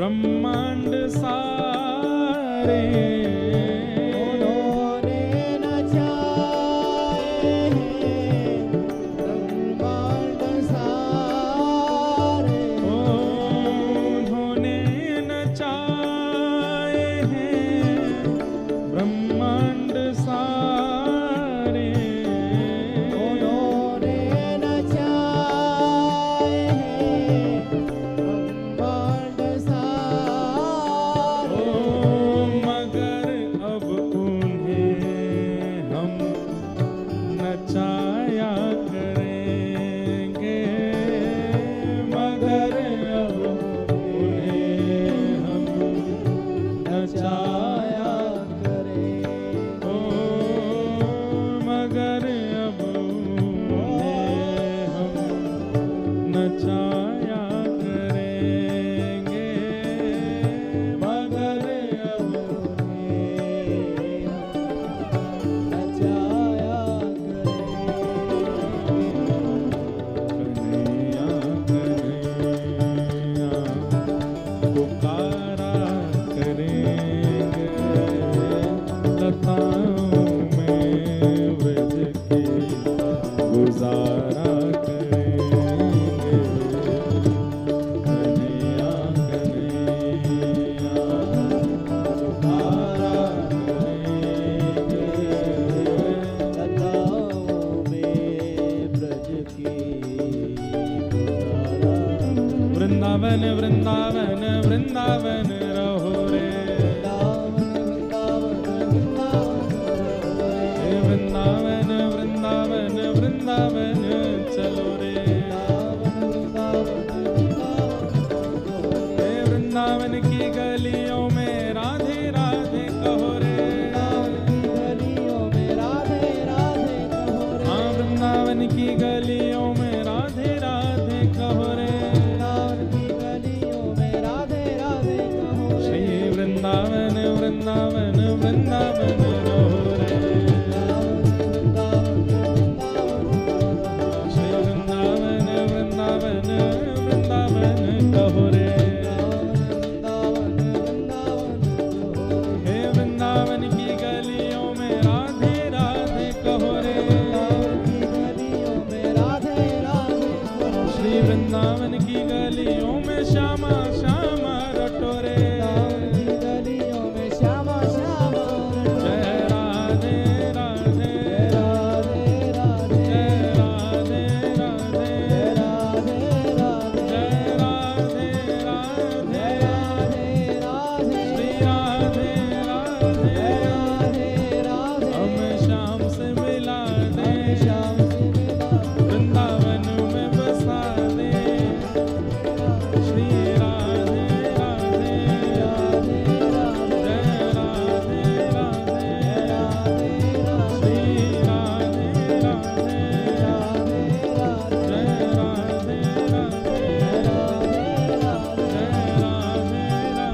ब्रह्मांड सारे उन्होंने नचाए हैं ब्रह्मांड सारे। उन्होंने नचाए हैं ब्रह्मांड सारे। उन्होंने नचाए हैं ब्रह्मांड सारे। मगर अब उन्हें हम नचाया करेंगे। मगर अब उन्हें हम नचाया ओ मगर अब उन्हें हम नचाया करेंगे। मगर अब कन्हैया कन्हैया पुकारा करेंगे। लताओं में व्रज के गुजारा करेंगे। कन्हैया कन्हैया पुकारा करेंगे। लताओं में ब्रज की गुजारा। वृंदावन वृंदावन वृंदावन रहो रे। हे वृंदावन वृंदावन वृंदावन चलो रे। हे वृंदावन की गलियों में राधे राधे कहो रे। हाँ वृंदावन की गलियों में राधे राधे कहो रे। श्री वृंदावन वृंदावन वृंदावन रहो रे। श्री वृंदावन वृंदावन वृंदावन कहो रे। हे वृंदावन की गलियों में राधे राधे कहो रे। श्री वृंदावन की गलियों में श्यामा श्यामा रटो रे। जय राधे राधे जय राधे राधे जय राधे राधे श्री राधे राधे हमें श्याम से मिला दे। वृंदावन में बसा दे। श्री राधे राधे जय राधे राधे श्री राधे राधे जय राधे राधे जय राधे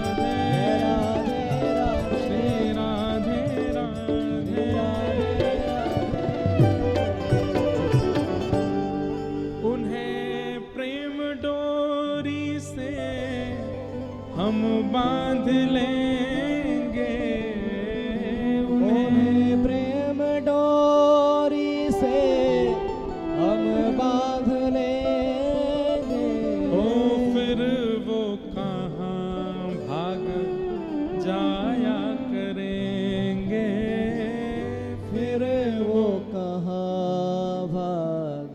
राधे श्री राधे राधे। उन्हें प्रेम डोरी से हम बांध लेंगे। उन्हें प्रेम डोरी से हम बांध लेंगे। ओ फिर वो कहाँ भाग जाया करेंगे। फिर वो कहाँ भाग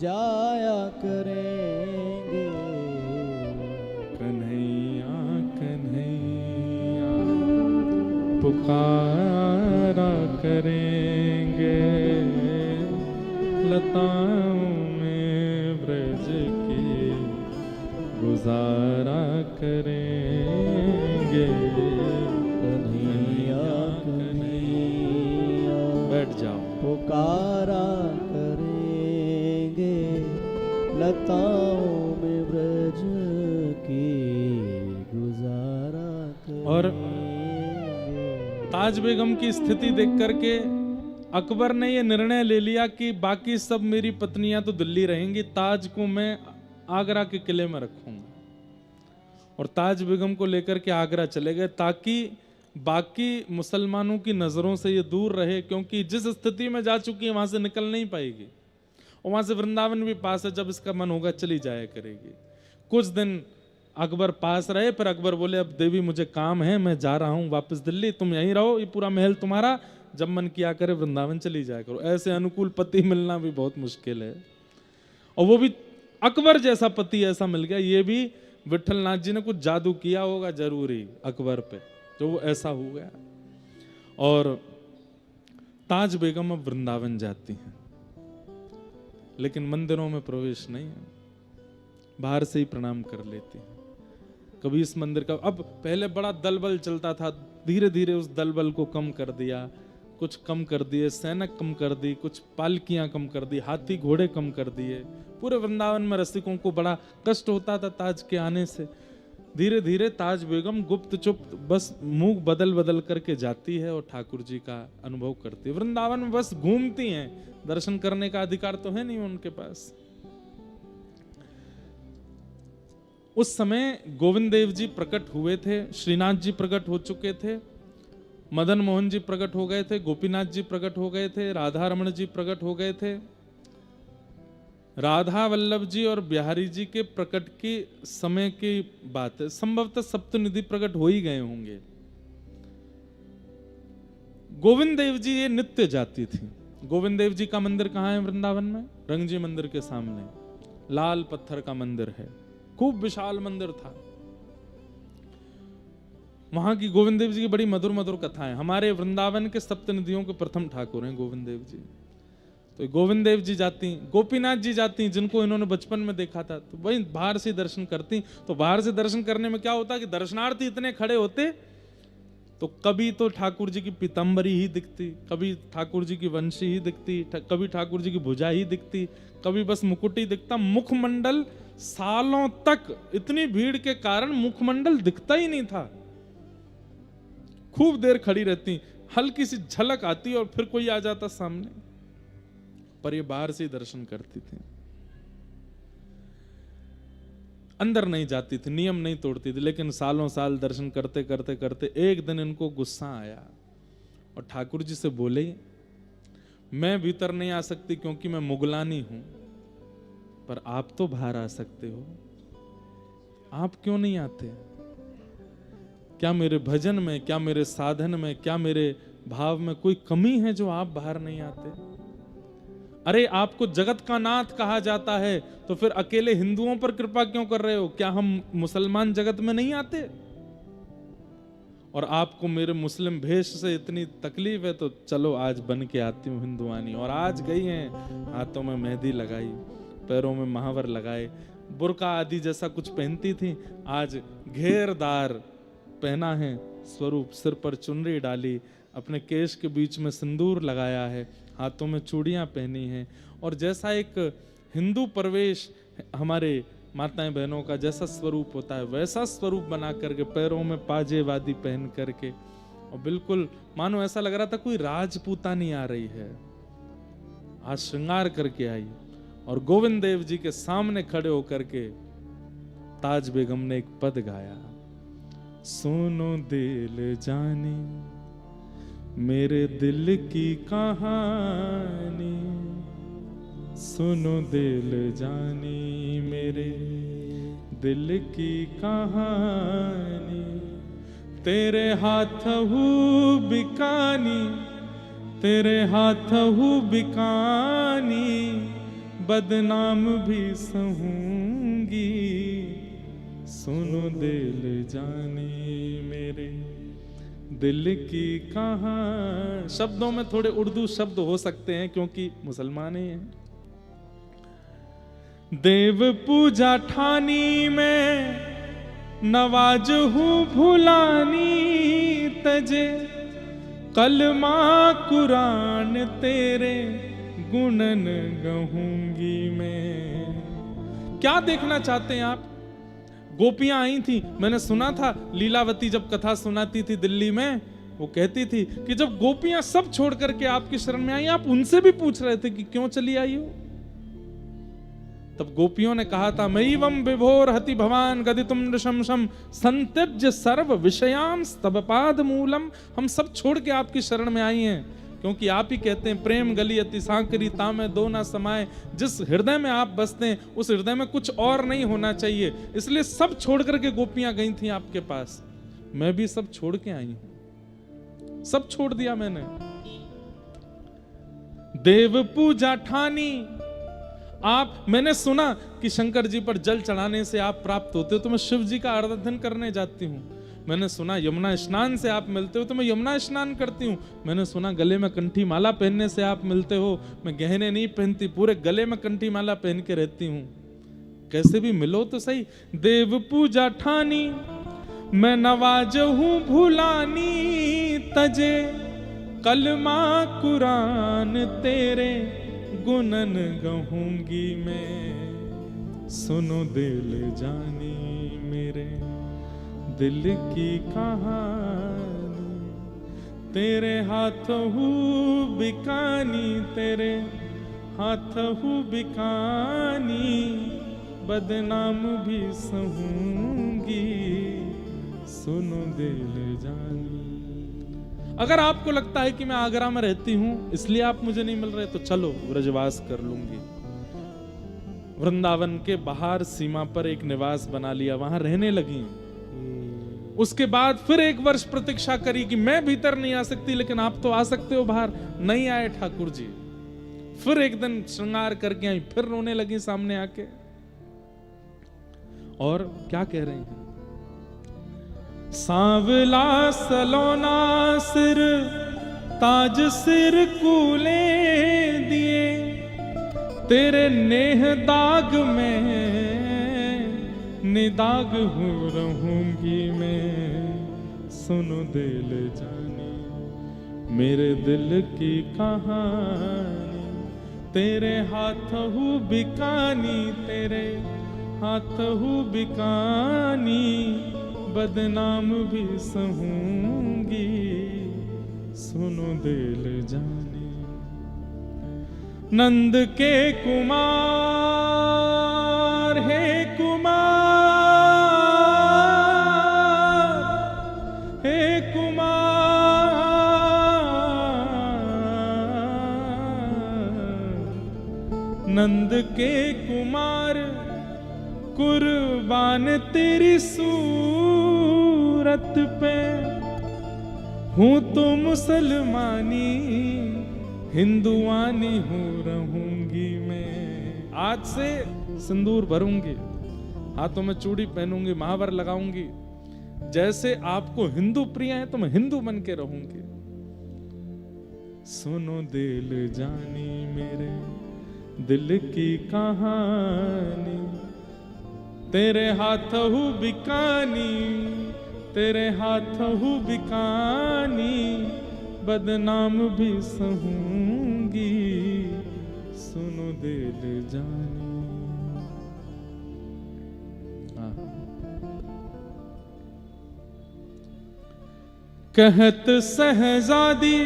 जाया करेंगे। कन्हैया कन्हैया पुकारा करेंगे। लताओं में ब्रज की गुजारा करेंगे। कन्हैया कन्हैया बैठ जाओ। पुकारा करेंगे। लताओं में ब्रज की गुजारा और करेंगे। ताज बेगम की स्थिति देख करके अकबर ने ये निर्णय ले लिया कि बाकी सब मेरी पत्नियां तो दिल्ली रहेंगी, ताज को मैं आगरा के किले में रखूंगा। और ताज बेगम को लेकर के आगरा चले गए ताकि बाकी मुसलमानों की नजरों से ये दूर रहे, क्योंकि जिस स्थिति में जा चुकी है वहां से निकल नहीं पाएगी। और वहां से वृंदावन भी पास है, जब इसका मन होगा चली जाया करेगी। कुछ दिन अकबर पास रहे, फिर अकबर बोले अब देवी मुझे काम है, मैं जा रहा हूं वापस दिल्ली, तुम यहीं रहो, ये पूरा महल तुम्हारा, जब मन किया करे वृंदावन चली जाया करो। ऐसे अनुकूल पति मिलना भी बहुत मुश्किल है, और वो भी अकबर जैसा पति ऐसा मिल गया। ये भी विठलनाथ जी ने कुछ जादू किया होगा जरूरी अकबर पे, तो वो ऐसा हो गया। और ताज बेगम अब वृंदावन जाती हैं, लेकिन मंदिरों में प्रवेश नहीं है, बाहर से ही प्रणाम कर लेती हैं। कभी इस मंदिर का, अब पहले बड़ा दलबल चलता था, धीरे धीरे उस दलबल को कम कर दिया, कुछ कम कर दिए, सैनिक कम कर दी, कुछ पालकियां कम कर दी, हाथी घोड़े कम कर दिए। पूरे वृंदावन में रसिकों को बड़ा कष्ट होता था ताज के आने से। धीरे धीरे ताज बेगम गुप्त चुप्त बस मुंह बदल बदल करके जाती है और ठाकुर जी का अनुभव करती है। वृंदावन में बस घूमती हैं, दर्शन करने का अधिकार तो है नहीं उनके पास। उस समय गोविंद देव जी प्रकट हुए थे, श्रीनाथ जी प्रकट हो चुके थे, मदन मोहन जी प्रकट हो गए थे, गोपीनाथ जी प्रकट हो गए थे, राधा रमण जी प्रकट हो गए थे। राधा वल्लभ जी और बिहारी जी के प्रकट की समय की बात है, संभवतः सप्तनिधि प्रकट हो ही गए होंगे। गोविंद देव जी ये नित्य जाती थी। गोविंद देव जी का मंदिर कहाँ है वृंदावन में? रंगजी मंदिर के सामने लाल पत्थर का मंदिर है, खूब विशाल मंदिर था। वहां की गोविंद देव जी की बड़ी मधुर मधुर कथाएं। हमारे वृंदावन के सप्तनिधियों के प्रथम ठाकुर हैं गोविंद देव जी। तो गोविंद देव जी जाती, गोपीनाथ जी जाती, जिनको इन्होंने बचपन में देखा था, तो वही बाहर से दर्शन करती। तो बाहर से दर्शन करने में क्या होता कि दर्शनार्थी इतने खड़े होते, तो कभी तो ठाकुर जी की पीताम्बरी ही दिखती, कभी ठाकुर जी की वंशी ही दिखती, कभी ठाकुर जी की भुजा ही दिखती, कभी बस मुकुट ही दिखता। मुखमंडल सालों तक इतनी भीड़ के कारण मुखमंडल दिखता ही नहीं था। खूब देर खड़ी रहती, हल्की सी झलक आती और फिर कोई आ जाता सामने, पर ये बाहर से दर्शन करती थी, अंदर नहीं जाती थी, नियम नहीं तोड़ती थी। लेकिन सालों साल दर्शन करते करते करते एक दिन इनको गुस्सा आया और ठाकुर जी से बोले, मैं भीतर नहीं आ सकती क्योंकि मैं मुगलानी हूं, पर आप तो बाहर आ सकते हो, आप क्यों नहीं आते? क्या मेरे भजन में, क्या मेरे साधन में, क्या मेरे भाव में कोई कमी है जो आप बाहर नहीं आते? अरे आपको जगत का नाथ कहा जाता है, तो फिर अकेले हिंदुओं पर कृपा क्यों कर रहे हो? क्या हम मुसलमान जगत में नहीं आते? और आपको मेरे मुस्लिम भेष से इतनी तकलीफ है, तो चलो आज बन के आती हूँ हिंदुआनी। और आज गई हैं, हाथों में मेहंदी लगाई, पैरों में महावर लगाए, बुर्का आदि जैसा कुछ पहनती थी, आज घेरदार पहना है स्वरूप, सिर पर चुनरी डाली, अपने केश के बीच में सिंदूर लगाया है, हाथों में चूड़ियां पहनी हैं। और जैसा एक हिंदू प्रवेश हमारे माताएं बहनों का जैसा स्वरूप होता है, वैसा स्वरूप बना करके, पैरों में पाजे वादी पहन करके, और बिल्कुल मानो ऐसा लग रहा था कोई राजपूतानी आ रही है। आज श्रृंगार करके आई और गोविंद देव जी के सामने खड़े होकर के ताज बेगम ने एक पद गाया, सुनो दिल जाने मेरे दिल की कहानी, सुनो दिल जानी मेरे दिल की कहानी, तेरे हाथ हूँ बिकानी, तेरे हाथ हूँ बिकानी, बदनाम भी सहूंगी, सुनो दिल जानी मेरे दिल की कहानी। शब्दों में थोड़े उर्दू शब्द हो सकते हैं क्योंकि मुसलमान ही हैं। देव पूजा ठानी में नवाज हूँ भुलानी, तजे कलमा कुरान तेरे गुणन गहूंगी मैं। क्या देखना चाहते हैं आप? गोपियां आई थी, मैंने सुना था लीलावती जब कथा सुनाती थी दिल्ली में, वो कहती थी कि जब गोपियां सब छोड़ करके आपकी शरण में आई, आप उनसे भी पूछ रहे थे कि क्यों चली आई हो। तब गोपियों ने कहा था, मयिवम विभोर हति भवान गदितुम नृशंसम संत्यज्य सर्व विषयाम स्तवपाद मूलम। हम सब छोड़ के आपकी शरण में आई हैं, क्योंकि आप ही कहते हैं प्रेम गली अति सांकरी तामे दो ना समाये। जिस हृदय में आप बसते हैं उस हृदय में कुछ और नहीं होना चाहिए। इसलिए सब छोड़ करके गोपियां गई थी आपके पास, मैं भी सब छोड़ के आई हूं, सब छोड़ दिया मैंने। देव पूजा ठानी आप, मैंने सुना कि शंकर जी पर जल चढ़ाने से आप प्राप्त होते हो, तो मैं शिव जी का आराधन करने जाती हूँ। मैंने सुना यमुना स्नान से आप मिलते हो, तो मैं यमुना स्नान करती हूँ। मैंने सुना गले में कंठी माला पहनने से आप मिलते हो, मैं गहने नहीं पहनती, पूरे गले में कंठी माला पहन के रहती हूँ। कैसे भी मिलो तो सही। देव पूजा ठानी मैं नवाज हूँ भुलानी तजे, कलमा कुरान तेरे गुनन गहूंगी मैं। सुनो दिल जानी मेरे दिल की कहानी, तेरे हाथ हूँ बिकानी, तेरे हाथ हूँ बिकानी, बदनाम भी सहूंगी, सुनो दिल जानी। अगर आपको लगता है कि मैं आगरा में रहती हूं इसलिए आप मुझे नहीं मिल रहे, तो चलो ब्रजवास कर लूंगी। वृंदावन के बाहर सीमा पर एक निवास बना लिया, वहां रहने लगी। उसके बाद फिर 1 वर्ष प्रतीक्षा करी कि मैं भीतर नहीं आ सकती, लेकिन आप तो आ सकते हो बाहर। नहीं आए ठाकुर जी। फिर एक दिन श्रृंगार करके आई, फिर रोने लगी सामने आके। और क्या कह रहे हैं, सांवला सलोना सिर ताज सिर कूले दिए, तेरे नेह दाग में निदाग हो रहूंगी मैं। सुनो दिल जानी मेरे दिल की कहानी, तेरे हाथ हूँ बिकानी, तेरे हाथ हूँ बिकानी, बदनाम भी सहूंगी, सुनो दिल जानी। नंद के कुमार हे कुमार, हे कुमार, नंद के कुमार कुर्बान तेरी सूरत पे, हूँ तो मुसलमानी हिंदुआनी हो रहूंगी मैं। आज से सिंदूर भरूंगी, हाथों में चूड़ी पहनूंगी, महावर लगाऊंगी। जैसे आपको हिंदू प्रिय है तो मैं हिंदू बन के रहूंगी। सुनो दिल जानी मेरे दिल की कहानी, तेरे हाथ हूँ बिकानी, तेरे हाथ हूँ बिकानी, बदनाम भी सहूंगी, सुनो दिल जानी। कहत सहजादी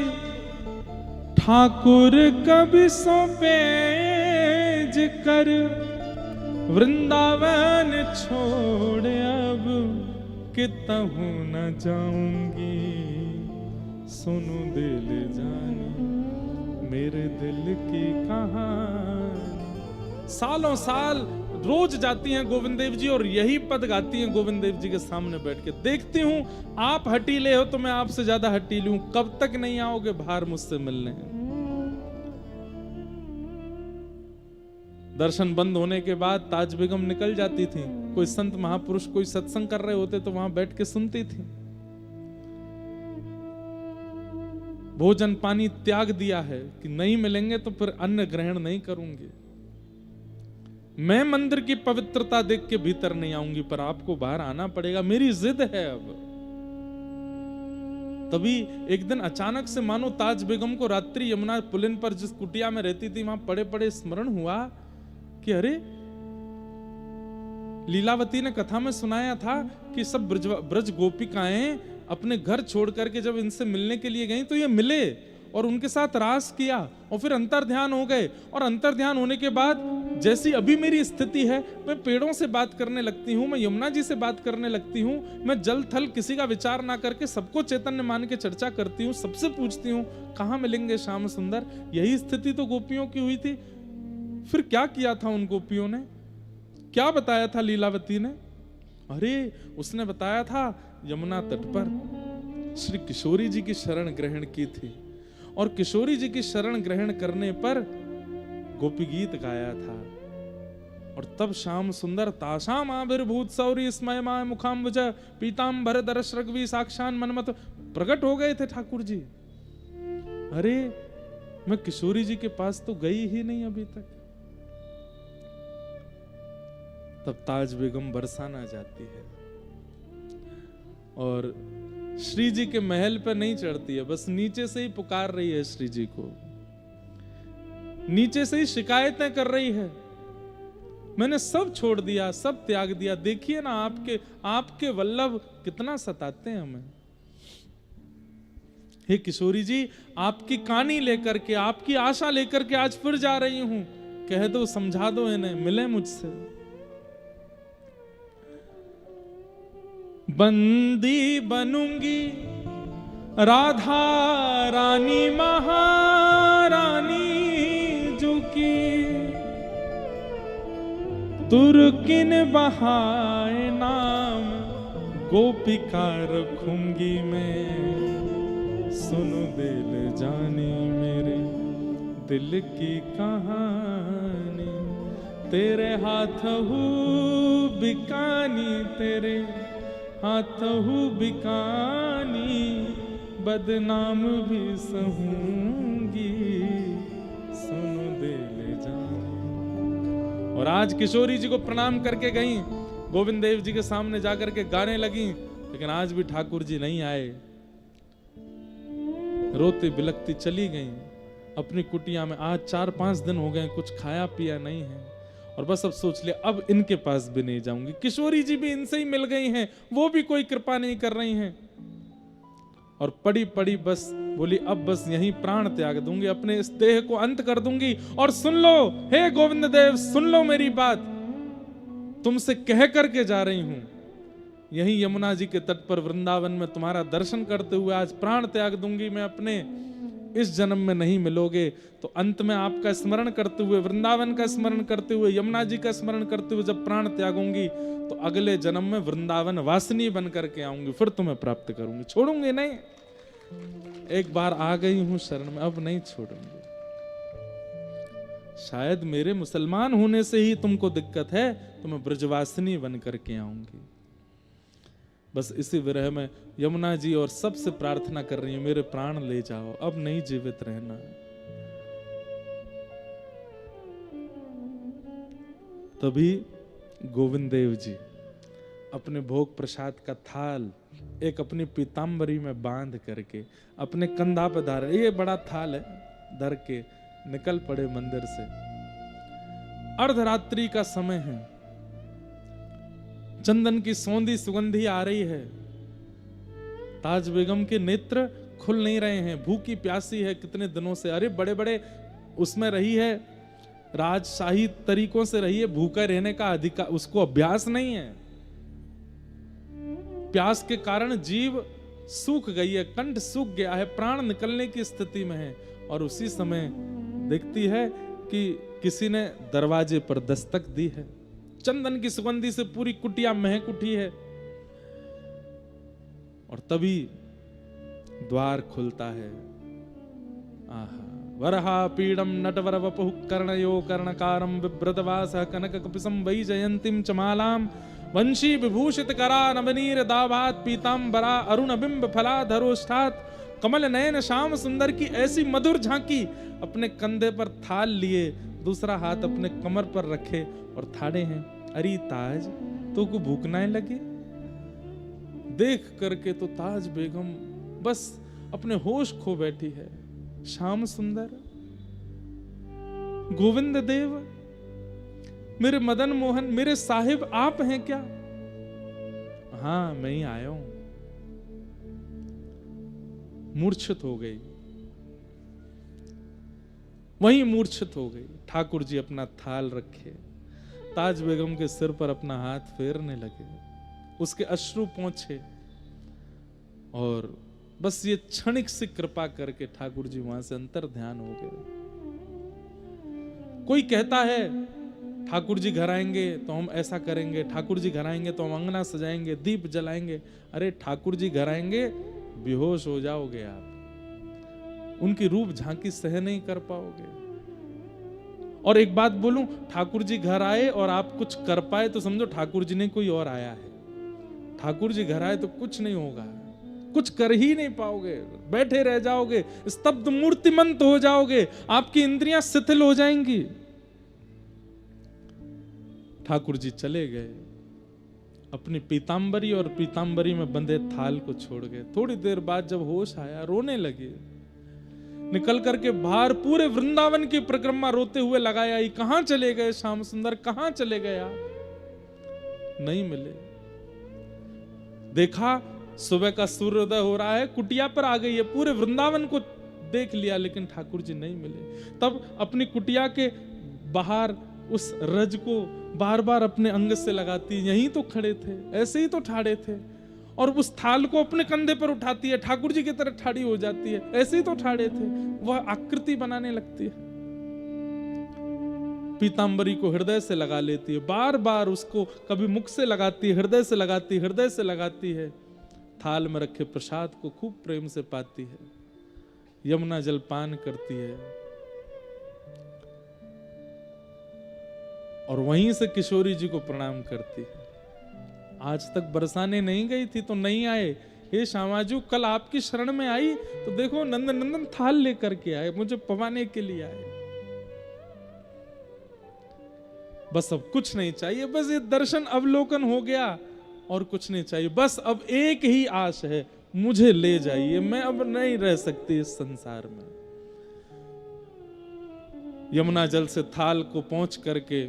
ठाकुर कभी सौंपेज कर, वृंदावन छोड़ अब कितहूँ न जाऊंगी। सुनो दिल जानी मेरे दिल की कहानी। सालों साल रोज जाती हैं गोविंद देव जी और यही पद गाती हैं गोविंद देव जी के सामने बैठ के। देखती हूँ आप हटीले हो तो मैं आपसे ज्यादा हटीली हूं। कब तक नहीं आओगे बाहर मुझसे मिलने? दर्शन बंद होने के बाद ताज बेगम निकल जाती थी। कोई संत महापुरुष कोई सत्संग कर रहे होते तो वहां बैठ के सुनती थी। भोजन पानी त्याग दिया है कि नहीं मिलेंगे तो फिर अन्न ग्रहण नहीं करूंगी। मैं मंदिर की पवित्रता देख के भीतर नहीं आऊंगी, पर आपको बाहर आना पड़ेगा, मेरी जिद है अब। तभी एक दिन अचानक से मानो ताज बेगम को रात्रि यमुना पुलिन पर जिस कुटिया में रहती थी वहां पड़े पड़े स्मरण हुआ कि अरे लीलावती ने कथा में सुनाया था कि सब ब्रज गोपिकाएं अपने घर छोड़ करके जब इनसे मिलने के लिए गई तो ये मिले और उनके साथ रास किया और फिर अंतर ध्यान हो गए। और अंतर ध्यान होने के बाद जैसी अभी मेरी स्थिति है, मैं पेड़ों से बात करने लगती हूँ, मैं यमुना जी से बात करने लगती हूँ, मैं जल थल किसी का विचार ना करके सबको चैतन्य मान के चर्चा करती हूँ, सबसे पूछती हूँ कहाँ मिलेंगे श्याम सुंदर। यही स्थिति तो गोपियों की हुई थी। फिर क्या किया था उन गोपियों ने, क्या बताया था लीलावती ने? अरे उसने बताया था यमुना तट पर श्री किशोरी जी की शरण ग्रहण की थी, और किशोरी जी की शरण ग्रहण करने पर गोपी गीत गाया था। और तब श्याम सुंदर ताशाम आविर्भूत सौरी स्मयमाय मुखाम्बुज पीतांबर दरश रघवी साक्षान मनमत प्रकट हो गए थे ठाकुर जी। अरे मैं किशोरी जी के पास तो गई ही नहीं अभी तक। तब ताज बेगम बरसाना जाती है और श्री जी के महल पर नहीं चढ़ती है, बस नीचे से ही पुकार रही है श्री जी को, नीचे से ही शिकायतें कर रही है, मैंने सब छोड़ दिया, सब त्याग दिया। देखिए ना आपके वल्लभ कितना सताते हैं हमें। हे किशोरी जी, आपकी कहानी लेकर के, आपकी आशा लेकर के आज फिर जा रही हूं, कह दो, समझा दो इन्हें, मिले मुझसे। बंदी बनूंगी राधा रानी महारानी जुकी, तुर्किन बहाए नाम गोपिका रखूंगी मैं, सुनो दिल जानी मेरे दिल की कहानी, तेरे हाथ हूँ बिकानी, तेरे हाथ हूँ बिकानी, बदनाम भी सहूंगी, सुनो दिल जानी। और आज किशोरी जी को प्रणाम करके गई, गोविंद देव जी के सामने जाकर के गाने लगी, लेकिन आज भी ठाकुर जी नहीं आए। रोती बिलखती चली गई अपनी कुटिया में। आज 4-5 दिन हो गए, कुछ खाया पिया नहीं है, और बस अब सोच लिया अब इनके पास भी नहीं जाऊंगी। किशोरी जी भी इनसे ही मिल गई हैं, वो भी कोई कृपा नहीं कर रही हैं, और पड़ी पड़ी बस बोली अब बस यहीं प्राण त्याग दूंगी, अपने इस देह को अंत कर दूंगी। और सुन लो हे गोविंद देव, सुन लो मेरी बात, तुमसे कह करके जा रही हूं, यहीं यमुना जी के तट पर वृंदावन में तुम्हारा दर्शन करते हुए आज प्राण त्याग दूंगी मैं अपने। इस जन्म में नहीं मिलोगे तो अंत में आपका स्मरण करते हुए, वृंदावन का स्मरण करते हुए, यमुना जी का स्मरण करते हुए जब प्राण त्यागूंगी तो अगले जन्म में वृंदावन वासिनी बन करके आऊंगी, फिर तुम्हें प्राप्त करूंगी, छोड़ूंगी नहीं। एक बार आ गई हूं शरण में, अब नहीं छोड़ूंगी। शायद मेरे मुसलमान होने से ही तुमको दिक्कत है, तो मैं ब्रजवासिनी बन करके आऊंगी। बस इसी विरह में यमुना जी और सबसे प्रार्थना कर रही हूं, मेरे प्राण ले जाओ, अब नहीं जीवित रहना। तभी गोविंद देव जी अपने भोग प्रसाद का थाल एक अपनी पीतांबरी में बांध करके अपने कंधा पर धार, ये बड़ा थाल है, धर के निकल पड़े मंदिर से। अर्धरात्रि का समय है, चंदन की सौंधी सुगंधी आ रही है, ताज बेगम के नेत्र खुल नहीं रहे हैं, भूखी प्यासी है कितने दिनों से। अरे बड़े बड़े उसमें रही है, राजशाही तरीकों से रही है, भूखा रहने का अधिकार उसको अभ्यास नहीं है। प्यास के कारण जीव सूख गई है, कंठ सूख गया है, प्राण निकलने की स्थिति में है। और उसी समय देखती है कि किसी ने दरवाजे पर दस्तक दी है, चंदन की सुगंधी से पूरी कुटिया महक उठी है। और तभी द्वार खुलता है। आहा, वरहा पीडम नटवर वपुः कर्णयो कर्णकारं बिभ्रतवासः कनक कपिसं वैजयन्तीं च मालां वंशी विभूषित करा नवनीर दाभात पीतांबरा अरुण बिंब फलाधरोष्ठात। कमल नयन श्याम सुंदर की ऐसी मधुर झांकी, अपने कंधे पर थाल लिए, दूसरा हाथ अपने कमर पर रखे और थाड़े हैं। अरे ताज, तो को भूख ना लगे? देख करके तो ताज बेगम बस अपने होश खो बैठी है। श्याम सुंदर, गोविंद देव, मेरे मदन मोहन, मेरे साहिब आप हैं क्या? हाँ, मैं ही आया हूं। मूर्छित हो गई। वहीं मूर्छित हो गई। ठाकुर जी अपना थाल रखे, ताज बेगम के सिर पर अपना हाथ फेरने लगे, उसके अश्रु पोंछे, और बस ये क्षणिक सी कृपा करके ठाकुर जी वहां से अंतर ध्यान हो गए। कोई कहता है ठाकुर जी घर आएंगे तो हम ऐसा करेंगे, ठाकुर जी घर आएंगे तो हम अंगना सजाएंगे, दीप जलाएंगे। अरे ठाकुर जी घर आएंगे, बेहोश हो जाओगे आप, उनकी रूप झांकी सह नहीं कर पाओगे। और एक बात बोलूं, ठाकुर जी घर आए और आप कुछ कर पाए तो समझो ठाकुर जी ने कोई और आया है। ठाकुर जी घर आए तो कुछ नहीं होगा, कुछ कर ही नहीं पाओगे, बैठे रह जाओगे, स्तब्ध मूर्तिमंत हो जाओगे, आपकी इंद्रियां शिथिल हो जाएंगी। ठाकुर जी चले गए, अपनी पीतांबरी और पीतांबरी में बंधे थाल को छोड़ गए। थोड़ी देर बाद जब होश आया, रोने लगे, निकल करके बाहर पूरे वृंदावन की परिक्रमा रोते हुए लगाया। कहां चले गए श्याम सुंदर, कहां चले गए आप? नहीं मिले। देखा सुबह का सूर्योदय हो रहा है, कुटिया पर आ गई है, पूरे वृंदावन को देख लिया, लेकिन ठाकुर जी नहीं मिले। तब अपनी कुटिया के बाहर उस रज को बार बार अपने अंग से लगाती, यहीं तो खड़े थे, ऐसे ही तो ठाड़े थे, और उस थाल को अपने कंधे पर उठाती है, ठाकुर जी की तरह ठाड़ी हो जाती है, ऐसे ही तो ठाड़े थे, वह आकृति बनाने लगती है। पीतांबरी को हृदय से लगा लेती है, बार बार उसको कभी मुख से लगाती है, हृदय से लगाती है, हृदय से लगाती है। थाल में रखे प्रसाद को खूब प्रेम से पाती है, यमुना जल पान करती है, और वहीं से किशोरी जी को प्रणाम करती है। आज तक बरसाने नहीं गई थी तो नहीं आए, हे श्यामाजू कल आपकी शरण में आई तो देखो नंदन नंदन थाल लेकर के आए, मुझे पवाने के लिए आए। बस अब कुछ नहीं चाहिए, बस ये दर्शन अवलोकन हो गया और कुछ नहीं चाहिए। बस अब एक ही आश है, मुझे ले जाइए, मैं अब नहीं रह सकती इस संसार में। यमुना जल से थाल को पहुंच करके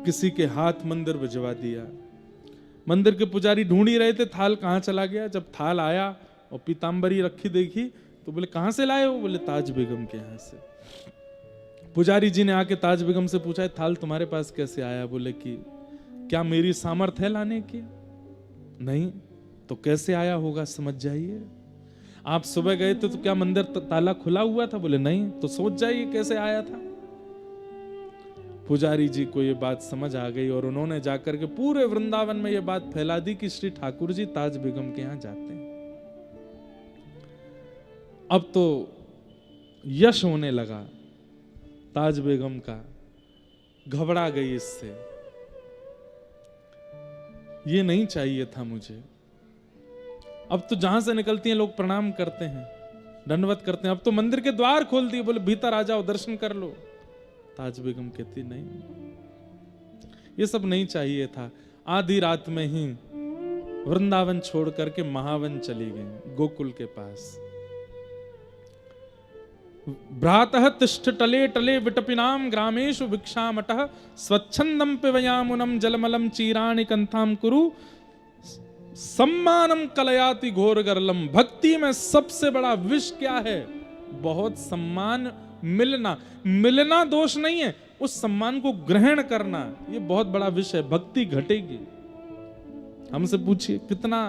किसी के हाथ मंदिर भिजवा दिया। मंदिर के पुजारी ढूंढ ही रहे थे थाल कहां चला गया। जब थाल आया और पीतांबरी रखी देखी तो बोले कहां से लाए हो? बोले ताज बेगम के यहां से। पुजारी जी ने आके ताज बेगम से पूछा थाल तुम्हारे पास कैसे आया? बोले कि क्या मेरी सामर्थ है लाने की? नहीं तो कैसे आया होगा समझ जाइए। आप सुबह गए थे तो क्या मंदिर ताला खुला हुआ था? बोले नहीं। तो सोच जाइए कैसे आया था। पुजारी जी को ये बात समझ आ गई और उन्होंने जाकर के पूरे वृंदावन में ये बात फैला दी कि श्री ठाकुर जी ताज बेगम के यहां जाते हैं। अब तो यश होने लगा ताज बेगम का, घबरा गई इससे, ये नहीं चाहिए था मुझे। अब तो जहां से निकलती हैं लोग प्रणाम करते हैं, दंडवत करते हैं। अब तो मंदिर के द्वार खोल दिए, बोले भीतर आ जाओ दर्शन कर लो। ताज बेगम कहती नहीं, ये सब नहीं चाहिए था। आधी रात में ही वृंदावन छोड़ करके महावन चली गई, गोकुल के पास। भ्रातः तिष्ठ टले टले विटपिनाम ग्रामेषु भिक्षामटः स्वच्छंदम पिबयामुनम जलमलम चीराणि कंथाम कुरु सम्मानम कलयाति घोर गरलम। भक्ति में सबसे बड़ा विष क्या है? बहुत सम्मान मिलना। मिलना दोष नहीं है, उस सम्मान को ग्रहण करना ये बहुत बड़ा विष है। भक्ति घटेगी। हमसे पूछिए कितना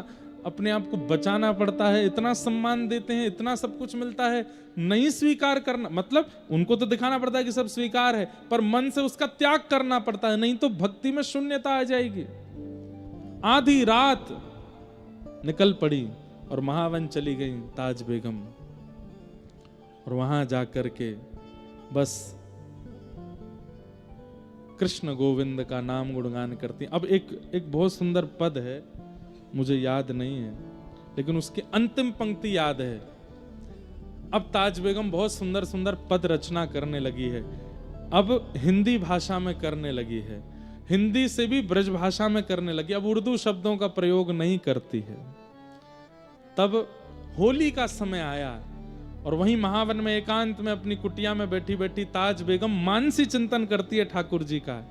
अपने आप को बचाना पड़ता है, इतना सम्मान देते हैं, इतना सब कुछ मिलता है, नहीं स्वीकार करना। मतलब उनको तो दिखाना पड़ता है कि सब स्वीकार है, पर मन से उसका त्याग करना पड़ता है, नहीं तो भक्ति में शून्यता आ जाएगी। आधी रात निकल पड़ी और महावन चली गई ताज बेगम, और वहां जाकर के बस कृष्ण गोविंद का नाम गुणगान करती। अब एक बहुत सुंदर पद है, मुझे याद नहीं है, लेकिन उसकी अंतिम पंक्ति याद है। अब ताज बेगम बहुत सुंदर सुंदर पद रचना करने लगी है। अब हिंदी भाषा में करने लगी है, हिंदी से भी ब्रज भाषा में करने लगी। अब उर्दू शब्दों का प्रयोग नहीं करती है। तब होली का समय आया और वहीं महावन में एकांत में अपनी कुटिया में बैठी बैठी ताज बेगम मानसी चिंतन करती है ठाकुर जी का।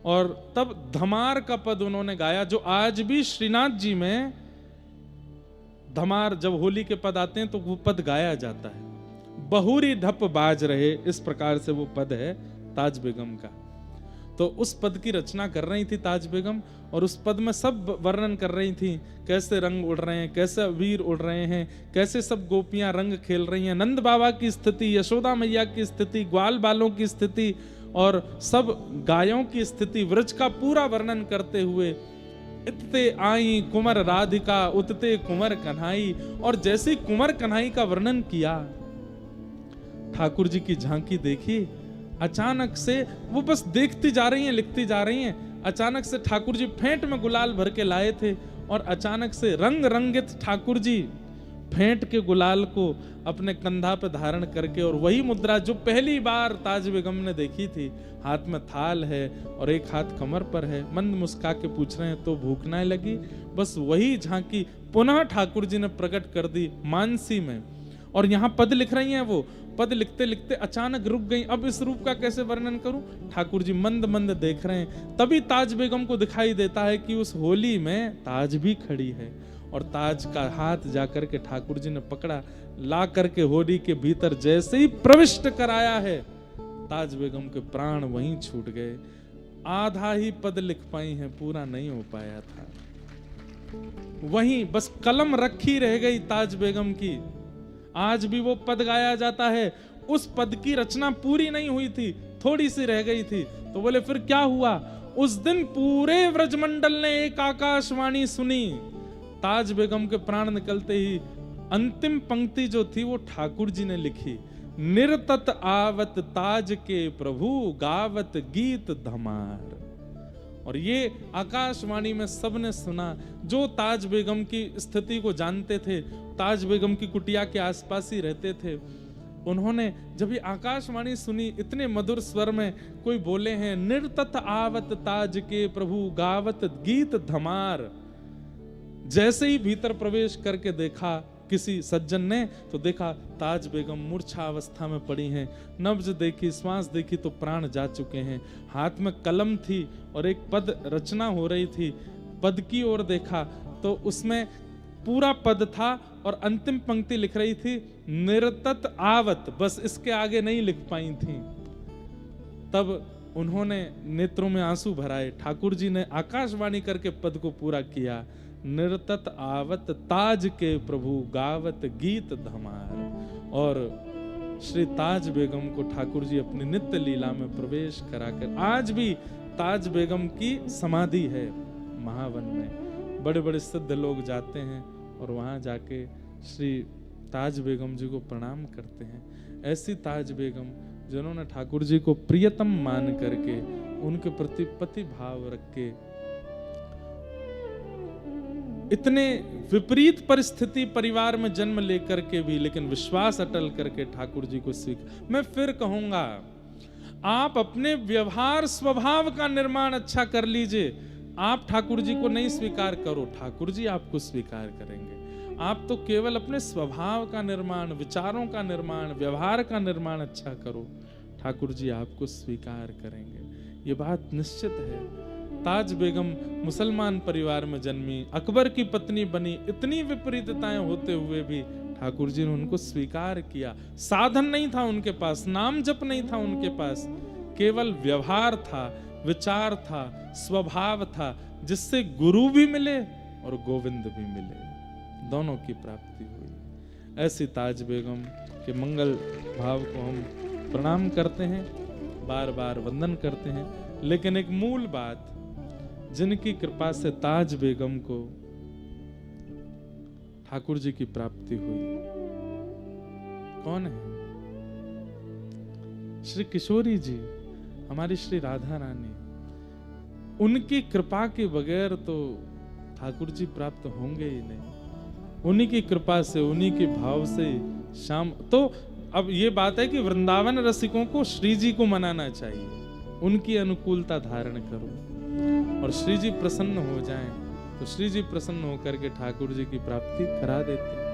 और तब धमार का पद उन्होंने गाया, जो आज भी श्रीनाथ जी में धमार जब होली के पद आते हैं तो वो पद गाया जाता है। बहुरी ढप बाज रहे, इस प्रकार से वो पद है ताज बेगम का। तो उस पद की रचना कर रही थी ताज बेगम, और उस पद में सब वर्णन कर रही थी, कैसे रंग उड़ रहे हैं, कैसे वीर उड़ रहे हैं, कैसे सब गोपियां रंग खेल रही हैं, नंद बाबा की स्थिति, यशोदा मैया की स्थिति, ग्वाल बालों की स्थिति और सब गायों की स्थिति, व्रज का पूरा वर्णन करते हुए इतते आई कुंवर राधिका उतते कुंवर कन्हाई। और जैसे ही कुंवर कन्हाई का वर्णन किया, ठाकुर जी की झांकी देखी, अचानक से वो बस देखती जा रही हैं, लिखती जा रही हैं। अचानक से ठाकुर जी फेंट में गुलाल भर के लाए थे, और अचानक से रंग रंगित ठाकुर जी फेंट के गुलाल को अपने कंधा पे धारण करके, और वही मुद्रा जो पहली बार ताज बेगम ने देखी थी, हाथ में थाल है और एक हाथ कमर पर है, मंद मुस्का के पूछ रहे हैं तो भूख ना लगी। बस वही झांकी पुनः ठाकुर जी ने प्रकट कर दी मानसी में। और यहाँ पद लिख रही हैं, वो पद लिखते लिखते अचानक रुक गई। अब इस रूप का कैसे वर्णन करूं? ठाकुर जी मंद मंद देख रहे हैं। तभी ताज बेगम को दिखाई देता है कि उस होली में ताज भी खड़ी है, और ताज का हाथ जाकर के ठाकुर जी ने पकड़ा, ला करके होली के भीतर जैसे ही प्रविष्ट कराया है, ताज बेगम के प्राण वहीं छूट गए। आधा ही पद लिख पाई हैं, पूरा नहीं हो पाया था। वहीं बस कलम रखी रह गई ताज बेगम की। आज भी वो पद गाया जाता है, उस पद की रचना पूरी नहीं हुई थी, थोड़ी सी रह गई थी। तो बोले फिर क्या हुआ? उस दिन पूरे व्रजमंडल ने एक आकाशवाणी सुनी। ताज बेगम के प्राण निकलते ही अंतिम पंक्ति जो थी वो ठाकुर जी ने लिखी, निर्तत आवत ताज के प्रभु गावत गीत धमार। और ये आकाशवाणी में सबने सुना, जो ताज बेगम की स्थिति को जानते थे, ताज बेगम की कुटिया के आसपास ही रहते थे, उन्होंने जब ये आकाशवाणी सुनी, इतने मधुर स्वर में कोई बोले हैं, निर्तत आवत ताज के प्रभु गावत गीत धमार। जैसे ही भीतर प्रवेश करके देखा किसी सज्जन ने, तो देखा ताज बेगम मूर्छा अवस्था में पड़ी हैं। नब्ज देखी, श्वास देखी तो प्राण जा चुके हैं। हाथ में कलम थी और एक पद रचना हो रही थी। पद की ओर देखा तो उसमें पूरा पद था और अंतिम पंक्ति लिख रही थी, निर्तत आवत। बस इसके आगे नहीं लिख पाई थी। तब उन्होंने नेत्रों में आंसू भराए। ठाकुर जी ने आकाशवाणी करके पद को पूरा किया, निर्तत आवत ताज के प्रभु गावत गीत धमार। और श्री ताज बेगम को ठाकुर जी अपनी नित्य लीला में प्रवेश कराकर, आज भी ताज बेगम की समाधि है महावन में। बड़े बड़े सिद्ध लोग जाते हैं और वहां जाके श्री ताज बेगम जी को प्रणाम करते हैं। ऐसी ताज बेगम जिन्होंने ठाकुर जी को प्रियतम मान करके, उनके प्रति पति भाव रख के, इतने विपरीत परिस्थिति परिवार में जन्म लेकर के भी, लेकिन विश्वास अटल करके ठाकुर जी को स्वीकार। मैं फिर कहूंगा, आप अपने व्यवहार स्वभाव का निर्माण अच्छा कर लीजिए। आप ठाकुर जी को नहीं स्वीकार करो, ठाकुर जी आपको स्वीकार करेंगे। आप तो केवल अपने स्वभाव का निर्माण, विचारों का निर्माण, व्यवहार का निर्माण अच्छा करो, ठाकुर जी आपको स्वीकार करेंगे। ये बात निश्चित है। ताज बेगम मुसलमान परिवार में जन्मी, अकबर की पत्नी बनी, इतनी विपरीतताएं होते हुए भी ठाकुर जी ने उनको स्वीकार किया। साधन नहीं था उनके पास, नाम जप नहीं था उनके पास, केवल व्यवहार था, विचार था, स्वभाव था, जिससे गुरु भी मिले और गोविंद भी मिले, दोनों की प्राप्ति हुई। ऐसी ताज बेगम के मंगल भाव को हम प्रणाम करते हैं, बार बार वंदन करते हैं। लेकिन एक मूल बात, जिनकी कृपा से ताज बेगम को ठाकुर जी की प्राप्ति हुई, कौन है? श्री किशोरी जी, हमारी श्री राधा रानी। उनकी कृपा के बगैर तो ठाकुर जी प्राप्त होंगे ही नहीं। उन्हीं की कृपा से, उन्हीं के भाव से शाम। तो अब ये बात है कि वृंदावन रसिकों को श्री जी को मनाना चाहिए, उनकी अनुकूलता धारण करो और श्री जी प्रसन्न हो जाएं, तो श्री जी प्रसन्न होकर के ठाकुर जी की प्राप्ति करा देते हैं।